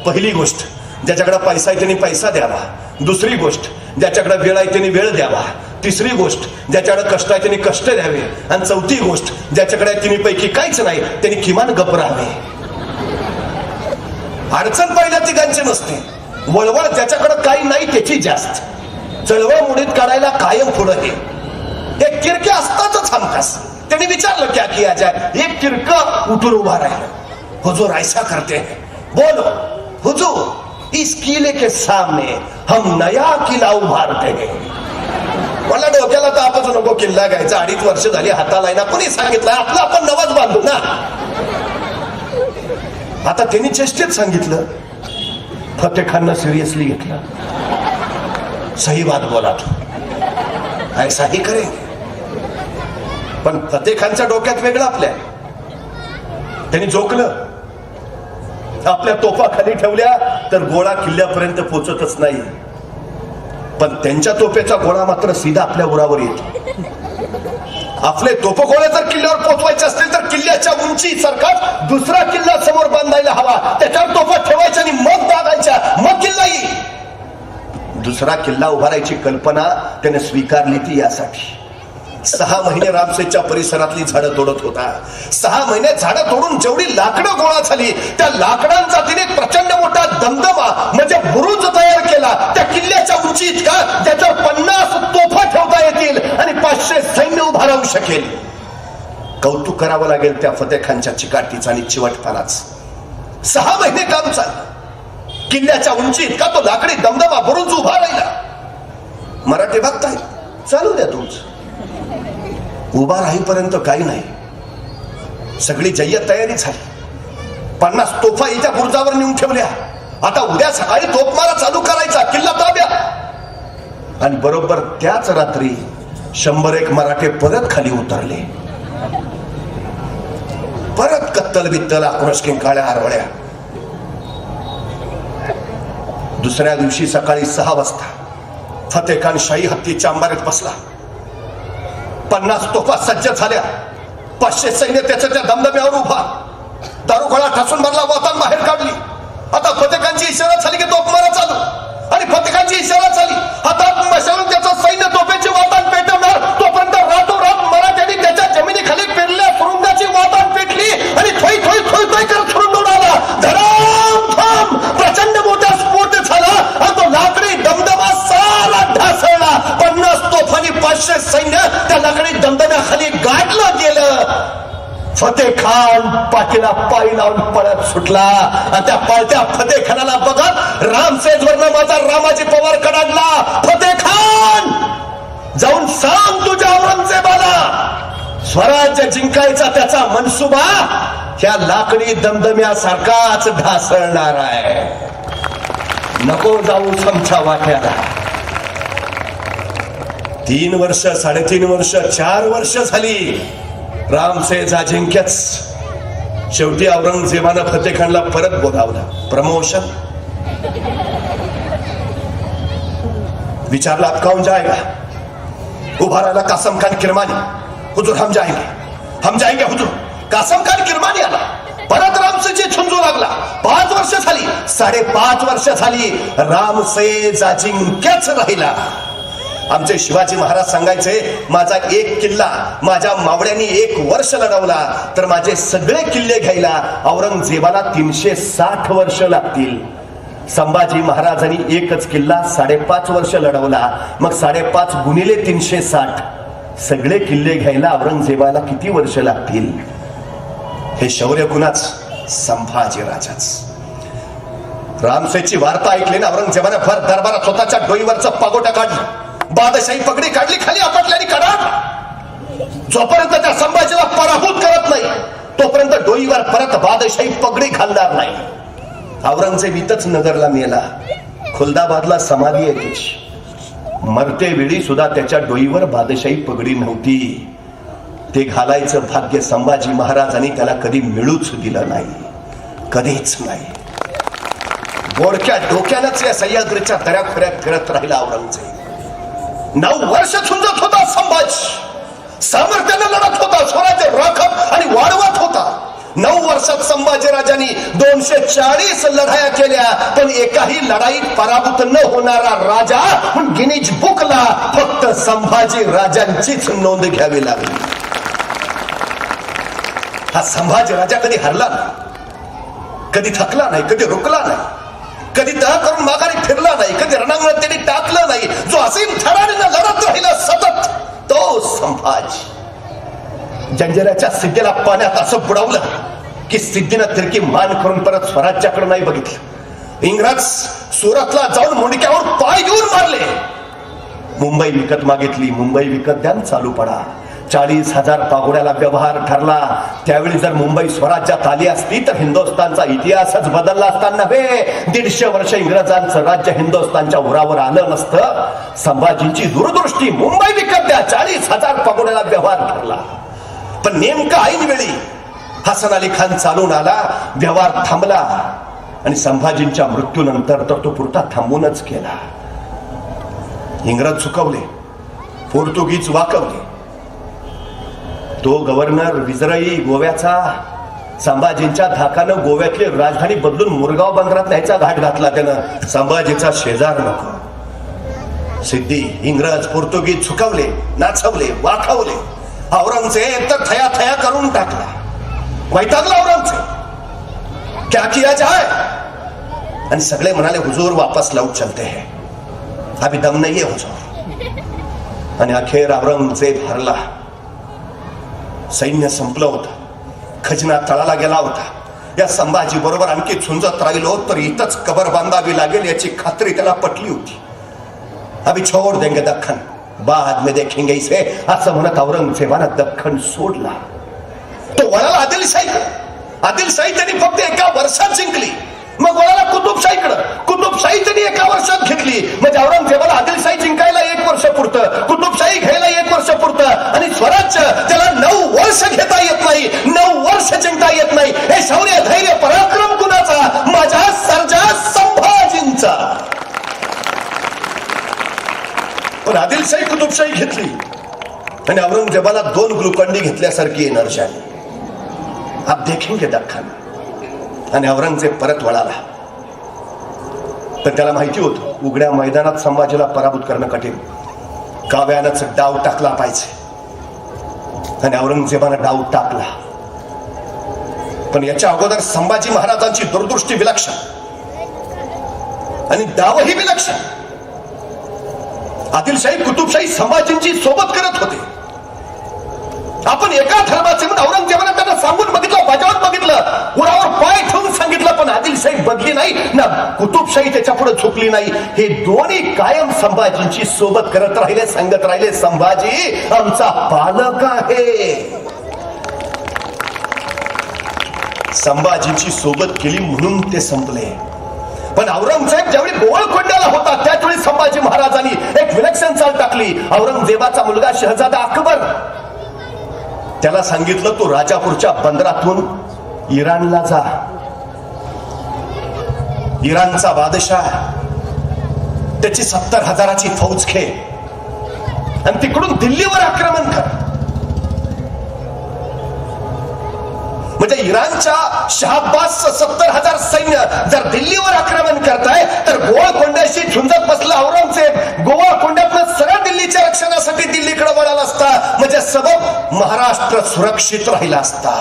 पहिली गोष्ट, ज्याच्याकडे पैसा आहे त्यांनी पैसा द्यावा. दुसरी गोष्ट, ज्याच्याकडे वेळ आहे त्यांनी वेळ द्यावा. तिसरी गोष्ट, ज्याच्याकडे कष्ट आहे त्यांनी कष्ट द्यावे. आणि चौथी गोष्ट, ज्याच्याकडे तिन्ही पैकी काहीच नाही त्यांनी किमान गप्प राहावे. अडचण पहिल्या तिघांची नसते, वळवळ ज्याच्याकडे काही नाही त्याची जास्त. चळवळ मुडीत काढायला कायम पुढं हे एक किरके असतातच हमखास. त्यांनी विचारलं क्या किया जाए, एक किरक उठून उभा राहिला. हुजूर ऐसा करते हैं, बोलो हुजूर इस किले के सामने हम नया किला उभारते हैं. मला डोक्याला तापच नको किल्ला घ्यायचा, 2.5 वर्ष झाली हाताला ना, कोणी सांगितलं आपलं आपण नवाज बांधू ना. आता त्यांनी चेष्टेत सांगितलं, फतेह खाननं सिरियसली घेतलं. सही बात बोला तू, ऐसा ही करेंगे. पण फतेह खानच्या डोक्यात वेगळं आपल्या. त्यांनी झोकलं, आपल्या तोफा खाली ठेवल्या तर गोळा किल्ल्यापर्यंत पोहोचतच नाही. पण त्यांच्या तोफेचा गोळा मात्र सीधा आपल्या उरावर येतो. आपले तोफगोळे जर किल्ल्यावर पोहोचवायचे असतील तर किल्ल्याच्या उंची सरकार दुसरा किल्ला समोर बांधायला हवा, त्याच्यावर तोफा ठेवायच्या आणि मग बांधायच्या, मग किल्ला येईल. दुसरा किल्ला उभारायची कल्पना त्याने स्वीकारली ती यासाठी. 6 महिने रामसेजच्या परिसरातली झाडं तोडत होता. 6 महिने झाडं तोडून जेवढी लाकडं गोळा झाली त्या लाकडांचा तिने प्रचंड मोठा दमदमा म्हणजे बुरुज तयार केला. त्या किल्ल्याच्या उंची इतका ज्याच्यावर 50 तोफा ठेवता येतील आणि 500 सैन्य उभा राहू शकेल. कौतुक करावं लागेल त्या फतेह खानच्या चिकाटीचा आणि चिवटपणाच. 6 महिने काम चाललं. किल्ल्याच्या उंची इतका तो लाकडी दमदमा बुरुज उभा राहिला. मराठी बघताय, चालू द्या तुमचं. उभा राहीपर्यंत काही नाही. सगळी जय्यत तयारी झाली. 50 तोफा इथ्या बुरुजावर नेऊन ठेवल्या. आता उद्या सकाळी तोफमारा चालू करायचा, किल्ला ताब्यात. आणि बरोबर त्याच रात्री 101 मराठे परत खाली उतरले. परत कत्तल बित्तल, आक्रोश, किंकाळ्या, आरवळ्या. दुसऱ्या दिवशी सकाळी 6 वाजता फतेह खान शाही हत्तीच्या अंबारीत बसला. 50 तोफा सज्ज झाल्या. 500 सैन्य त्याच्या त्या दमदम्यावर उभा. दारुगोळा ठासून भरला, वातान बाहेर काढली. आता फतेह खानची इशारा झाली की तोफमारा चालू. आणि फतेह खानची इशारा झाली, हातात मशालून त्याचं सैन्य तोफेची वातान पेटवणार. तोपर्यंत रातोरात मराठ्यांनी त्याच्या जमिनीखाली पेरलेल्या सुरुंगाची वातान पेटली आणि थोई थोई थोई थोई करत सुरुंग उडाला. धडाम प्रचंड मोठा स्फोट झाला आणि तो लाकडी दमदमा सारा ढासळला. 50 तोफांनी 500 सैन्य त्या लाकडी दमदम्याखाली गाडलं गेलं. फतेह खान पाठीला पाय लावून पळत सुटला. आणि त्या पळत्या फतेह खानाला बघत रामसेजवरनं माझा रामाजी पवार कडाडला. फतेह खान, जाऊन सांग तुझ्या औरंगजेबाला, स्वराज्य जिंकायचा त्याचा मनसुबा ह्या लाकडी दमदम्यासारखाच ढासळणार आहे. नको जाऊ समच्या वाट्याला. 3 वर्ष, 3.5 वर्ष, 4 वर्ष झाली रामसेज अजिंक्यच. शेवटी औरंगजेबानं फतेह खानला परत बोलावलं. प्रमोशन. विचारला, आप कौन जाएगा? उभा राहिला कासम खान किरमानी. हुजूर हम जाएंगे हुजूर. कासम खान किरमानी आला. परत रामसेज झुंजू लागला. 5 वर्ष झाली, 5.5 वर्ष झाली रामसेज अजिंक्यच राहिला. आमचे शिवाजी महाराज सांगायचे, माझा एक किल्ला माझ्या मावळ्यांनी 1 वर्ष लढवला तर माझे सगळे किल्ले घ्यायला औरंगजेबाला 360 वर्ष लागतील. संभाजी महाराजांनी एकच किल्ला 5.5 वर्ष लढवला. मग 5.5 गुणिले 360 सगळे किल्ले घ्यायला औरंगजेबाला किती वर्ष लागतील? हे शौर्य कुणाच? संभाजी राजाच. रामसेची वार्ता ऐकली ना औरंगजेबाने भर दरबारात स्वतःच्या डोईवरचं पागोटा काढलं. बादशाही पगडी काढली, खाली आपटल्याने कडाड. जोपर्यंत त्या संभाजीला पराभूत करत नाही तोपर्यंत डोईवर परत बादशाही पगडी घालणार नाही. औरंगजेब इथंच नगरला मेला. खुलदाबादला समाधी आहे त्याची. मरते वेळी सुद्धा त्याच्या डोईवर बादशाही पगडी नव्हती. ते घालायचं भाग्य संभाजी महाराजांनी त्याला कधी मिळूच दिलं नाही, कधीच नाही. बोडक्या डोक्यानंच या सह्याद्रीच्या दऱ्याखोऱ्यात फिरत राहिला औरंगजेब. 9 वर्ष झुंजत होता संभाजी. सामर्थ्यानं लढत होता, स्वराज्य राखत आणि वाढवत होता. 9 वर्षात संभाजी राजांनी 240 लढाया केल्या, पण एकाही लढाईत पराभूत न होणारा राजा म्हणून गिनीज बुकला फक्त संभाजी राजांचीच नोंद घ्यावी लागली. हा संभाजी राजा कधी हरला नाही, कधी थकला नाही, कधी रुकला नाही, कधी तह करून माघारी फिरला नाही, कधी रणांगणात त्यांनी टाकलं नाही. जो असीम थरारीनं लढत राहिला सतत, तो संभाजी. जंजिऱ्याच्या सिद्धीला पाण्यात असं बुडवलं की सिद्धीनं तिरकी मान करून परत स्वराज्याकडे नाही बघितलं. इंग्रज सुरतला जाऊन मुंडक्यावर पाय घेऊन मारले. मुंबई विकत मागितली. मुंबई विकत द्या, चालू पडा. 40,000 पागोड्याला व्यवहार ठरला. त्यावेळी जर मुंबई स्वराज्यात आली असती तर हिंदुस्थानचा इतिहासच बदलला असता नव्हे. 150 वर्ष इंग्रजांचं राज्य हिंदुस्थानच्या उरावर आलं नसतं. संभाजींची दूरदृष्टी, मुंबई विकत द्या, 40,000 पागोड्याला व्यवहार ठरला. पण नेमका ऐन वेळी हसन अली खान चालून आला. व्यवहार थांबला आणि संभाजींच्या मृत्यूनंतर तर तो पुरता थांबूनच गेला. इंग्रज चुकवले, पोर्तुगीज वाकवले. तो गव्हर्नर विजराई गोव्याचा संभाजींच्या धाकानं गोव्यातली राजधानी बदलून मुरगाव बंदरात न्यायचा घाट घातला. त्यानं संभाजीचा शेजार नको. सिद्धी इंग्रज पोर्तुगीज चुकवले, नाचवले, वाखवले. औरंगजेब तर थया थया करून टाकला. वैतागला औरंगजेब. क्या किया जाए? आणि सगळे म्हणाले, हुजूर वापस लौट चलते हैं. अभी दम नाहीये हुजूर. आणि अखेर औरंगजेब हरला. सैन्य संपलं होतं, खजिना तळाला गेला होता. या संभाजी बरोबर आणखी झुंजत राहिलो तर इथंच कबर बांधावी लागेल याची खात्री त्याला पटली होती. अभी छोड़ देंगे दख्खन, बाद में देखेंगे इसे, असं म्हणत औरंगजेबानं दख्खन सोडला. तो वळाला आदिलशाहीकडे. आदिलशाही त्यांनी फक्त एका वर्षात जिंकली. मग वळाला कुतुबशाहीकडं. कुतुबशाही त्यांनी एका वर्षात घेतली. म्हणजे औरंगजेबाला आदिलशाही जिंकायला 1 वर्ष पुरतं, कुतुबशाही घ्यायला 1 वर्ष पुरतं, आणि स्वराज्य त्याला 9 वर्ष घेता येत नाही, 9 वर्ष जिंकता येत नाही. हे शौर्य, धैर्य, पराक्रम कुणाचा? माझ्या सर्जा संभाजींचा. पण आदिलशाही कुतुबशाही घेतली आणि औरंगजेबाला 2 ग्लुकंडी घेतल्यासारखी एनर्जी आली. आप देखेंगे दख्खन. आणि औरंगजेब परत वळाला. तर त्याला माहिती होतं उघड्या मैदानात संभाजीला पराभूत करणं कठीण. काव्यानंच डाव टाकला पाहिजे. आणि औरंगजेबानं डाव टाकला. पण याच्या अगोदर संभाजी महाराजांची दूरदृष्टी विलक्षण आणि डावही विलक्षण. आदिलशाही कुतुबशाही संभाजींची सोबत करत होते. आपण एका धर्माचे म्हणून औरंगजेबानं त्यांना सांगून बघितलं, बजावून बघितलं, उरावर पाय ठेवून सांगितलं, पण आदिलशाही बदली नाही ना कुतुबशाही त्याच्या पुढे झुकली नाही. हे दोन्ही कायम संभाजींची सोबत करत राहिले, सांगत राहिले, संभाजी आमचा पालक आहे. संभाजींची सोबत केली म्हणून ते संपले. पण औरंगजेब ज्यावेळी गोवळकोंड्याला होता त्याचवेळी संभाजी महाराजांनी एक विलक्षण चाल टाकली. औरंगजेबाचा मुलगा शहजादा अकबर, त्याला सांगितलं तू राजापूरच्या बंदरातून इराणला जा. इराणचा बादशाह त्याची 70,000ची फौज घे आणि तिकडून दिल्लीवर आक्रमण कर. म्हणजे इराणच्या शहाबाजचं 70,000 सैन्य जर दिल्लीवर आक्रमण करताय तर गोवळकोंड्याशी झुंजत बसला औरंगजेब. गोवळकोंड्यातनं सरळ दिल्लीच्या रक्षणासाठी दिल्लीकडे वळाला असता, म्हणजे सबब महाराष्ट्र सुरक्षित राहिला असता.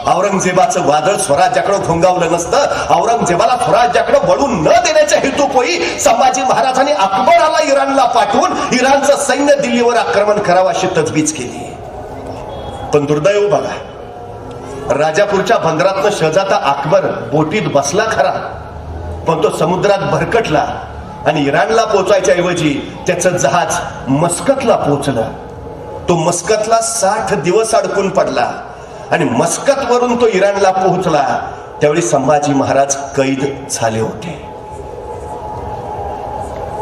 औरंगजेबाचं वादळ स्वराज्याकडे घोंगावलं नसतं. औरंगजेबाला स्वराज्याकडे वळून न देण्याच्या हेतूपोई संभाजी महाराजांनी अकबराला इराणला पाठवून इराणचं सैन्य दिल्लीवर आक्रमण करावं अशी तजवीज केली. पण दुर्दैव बघा, राजापूरच्या बंदरातनं शहजादा अकबर बोटीत बसला खरा, पण तो समुद्रात भरकटला आणि इराणला पोहोचायच्या ऐवजी त्याचं जहाज मस्कतला पोहोचलं. तो मस्कतला 60 दिवस अडकून पडला आणि मस्कत वरून तो इराणला पोहोचला. त्यावेळी संभाजी महाराज कैद झाले होते.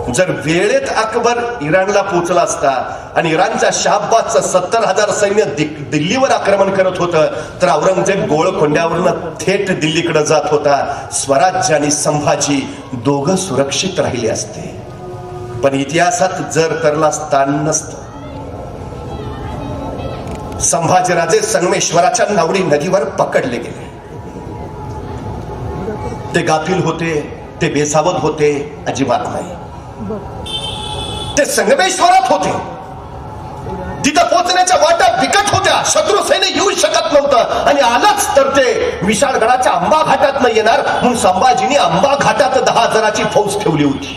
जर वेळेत अकबर इराणला पोहोचला असता आणि इराणच्या शहाबाजचं 70,000 सैन्य दिल्लीवर आक्रमण करत होतं तर औरंगजेब गोवळकोंड्यावरनं थेट दिल्लीकडे जात होता. स्वराज्य आणि संभाजी दोघं सुरक्षित राहिले असते. पण इतिहासात जर तरला स्थान नसतं. संभाजीराजे संगमेश्वराच्या नावडी नदीवर पकडले गेले. ते गाफील होते, ते बेसावध होते अजिबात नाही. ते संगमेश्वरात होते. तिथं पोहोचण्याच्या वाटा बिकट होत्या. शत्रू सैन्य येऊ शकत नव्हतं आणि आलंच तर ते विशाळगडाच्या आंबा घाटात न येणार म्हणून संभाजीने आंबा घाटात 10,000ची फौज ठेवली होती.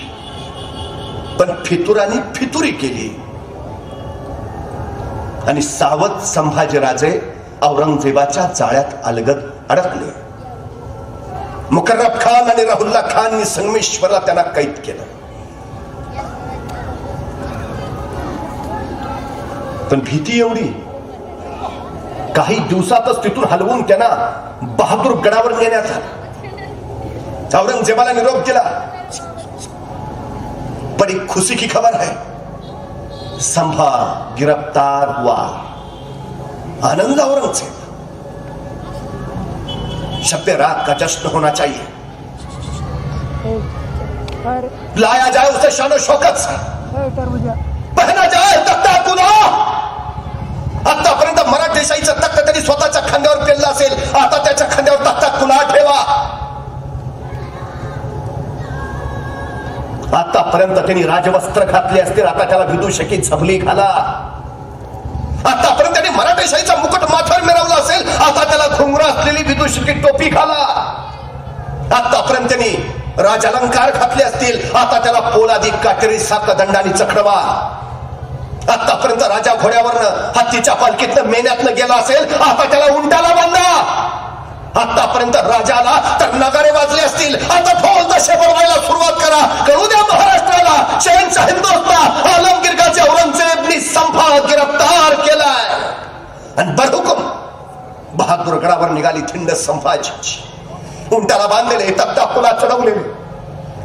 पण फितुरांनी फितुरी केली आणि सावध संभाजीराजे औरंगजेबाच्या जाळ्यात अलगद अडकले. मुकर्रब खान आणि राहुल्ला खाननी संगमेश्वरला त्यांना कैद केलं. पण भीती एवढी, काही दिवसातच तिथून हलवून त्यांना बहादूर गडावर नेण्यात आलं. औरंगजेबाला निरोप दिला. बड़ी खुशी की खबर है, संभा गिरफ्तार हुआ. आनंद औरंगजेब, शब्द रात का जश्न होना चाहिए. लाया जाए उसे शानो शौकत से, पहना जाए तख्ता कुला. आतापर्यंत मराठेशाहीचं तख्त त्यांनी स्वतःच्या खांद्यावर पेललं असेल, आता त्याच्या खांद्यावर तख्ता कुला ठेवा. आतापर्यंत त्यांनी राजवस्त्र घातले असतील, आता त्याला विदूषकी झबली घाला. आतापर्यंत त्यांनी मराठेशाहीचा मुकुट माथ्यावर मिरवला असेल, आता त्याला घुंगरू असलेली विदूषकी टोपी घाला. आतापर्यंत त्यांनी राजालंकार घातले असतील, आता त्याला पोलादी काटेरी साकदंडाने चक्रवा. आतापर्यंत राजा घोड्यावरनं हत्तीच्या पालखीतनं मेन्यातनं गेला असेल, आता त्याला उंटाला बांधा. आतापर्यंत राजाला तर नगारे वाजले असतील, आता ढोल ताशे बनवायला सुरुवात करा. करू द्या महाराष्ट्राला शहनशाह हिंदुस्तान आलमगीर गाजी औरंगजेबनी संभा गिरफ्तार केलाय. आणि बरहुकुम बहादूरगडावर निघाली थिंड संभाजीची. उंटाला बांधलेले, तख्ता फुला चढवलेले,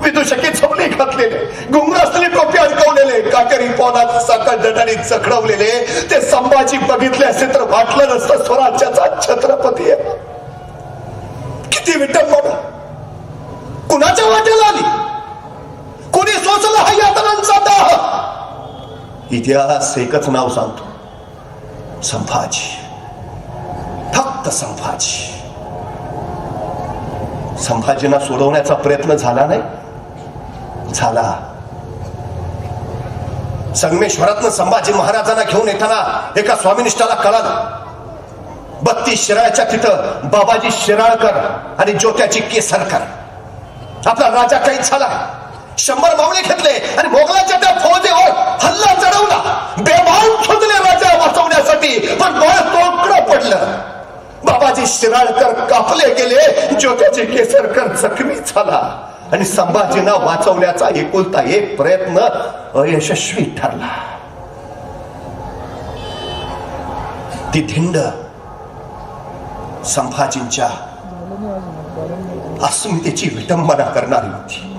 विदूषकी झोपली घातलेले, घुंगर असलेली टोपी अडकवलेले, काटेरी पोलाद साखर दंडाने चक्रवलेले ते संभाजी बघितले असे तर वाटलं नसतं स्वराज्याचा छत्रपती आहे. किती विटंबना कुणाच्या वाटेला आली, कुणी सोचलं हा यातनांचा दाह. इतिहास एकच नाव सांगतो, संभाजी, फक्त संभाजी. संभाजींना सोडवण्याचा प्रयत्न झाला नाही, झाला. संगमेश्वरातनं संभाजी महाराजांना घेऊन येताना एका स्वामिनिष्ठाला कळालं, 32 शिराळ्याच्या तिथं बाबाजी शिराळकर आणि ज्योत्याची केसरकर. आपला राजा काही झाला, 100 मावळे घेतले आणि मोगलाच्या त्या फौजेवर हल्ला चढवला. बेभान शोधले राजा वाचवण्यासाठी, पण डोळ्यात तोकडं पडलं. बाबाजी शिराळकर कापले गेले, ज्योत्याची केसरकर जखमी झाला आणि संभाजींना वाचवण्याचा एकुलता एक प्रयत्न अयशस्वी ठरला. ती धिंड संभाजींच्या अस्मितेची विटंबना करणारी होती.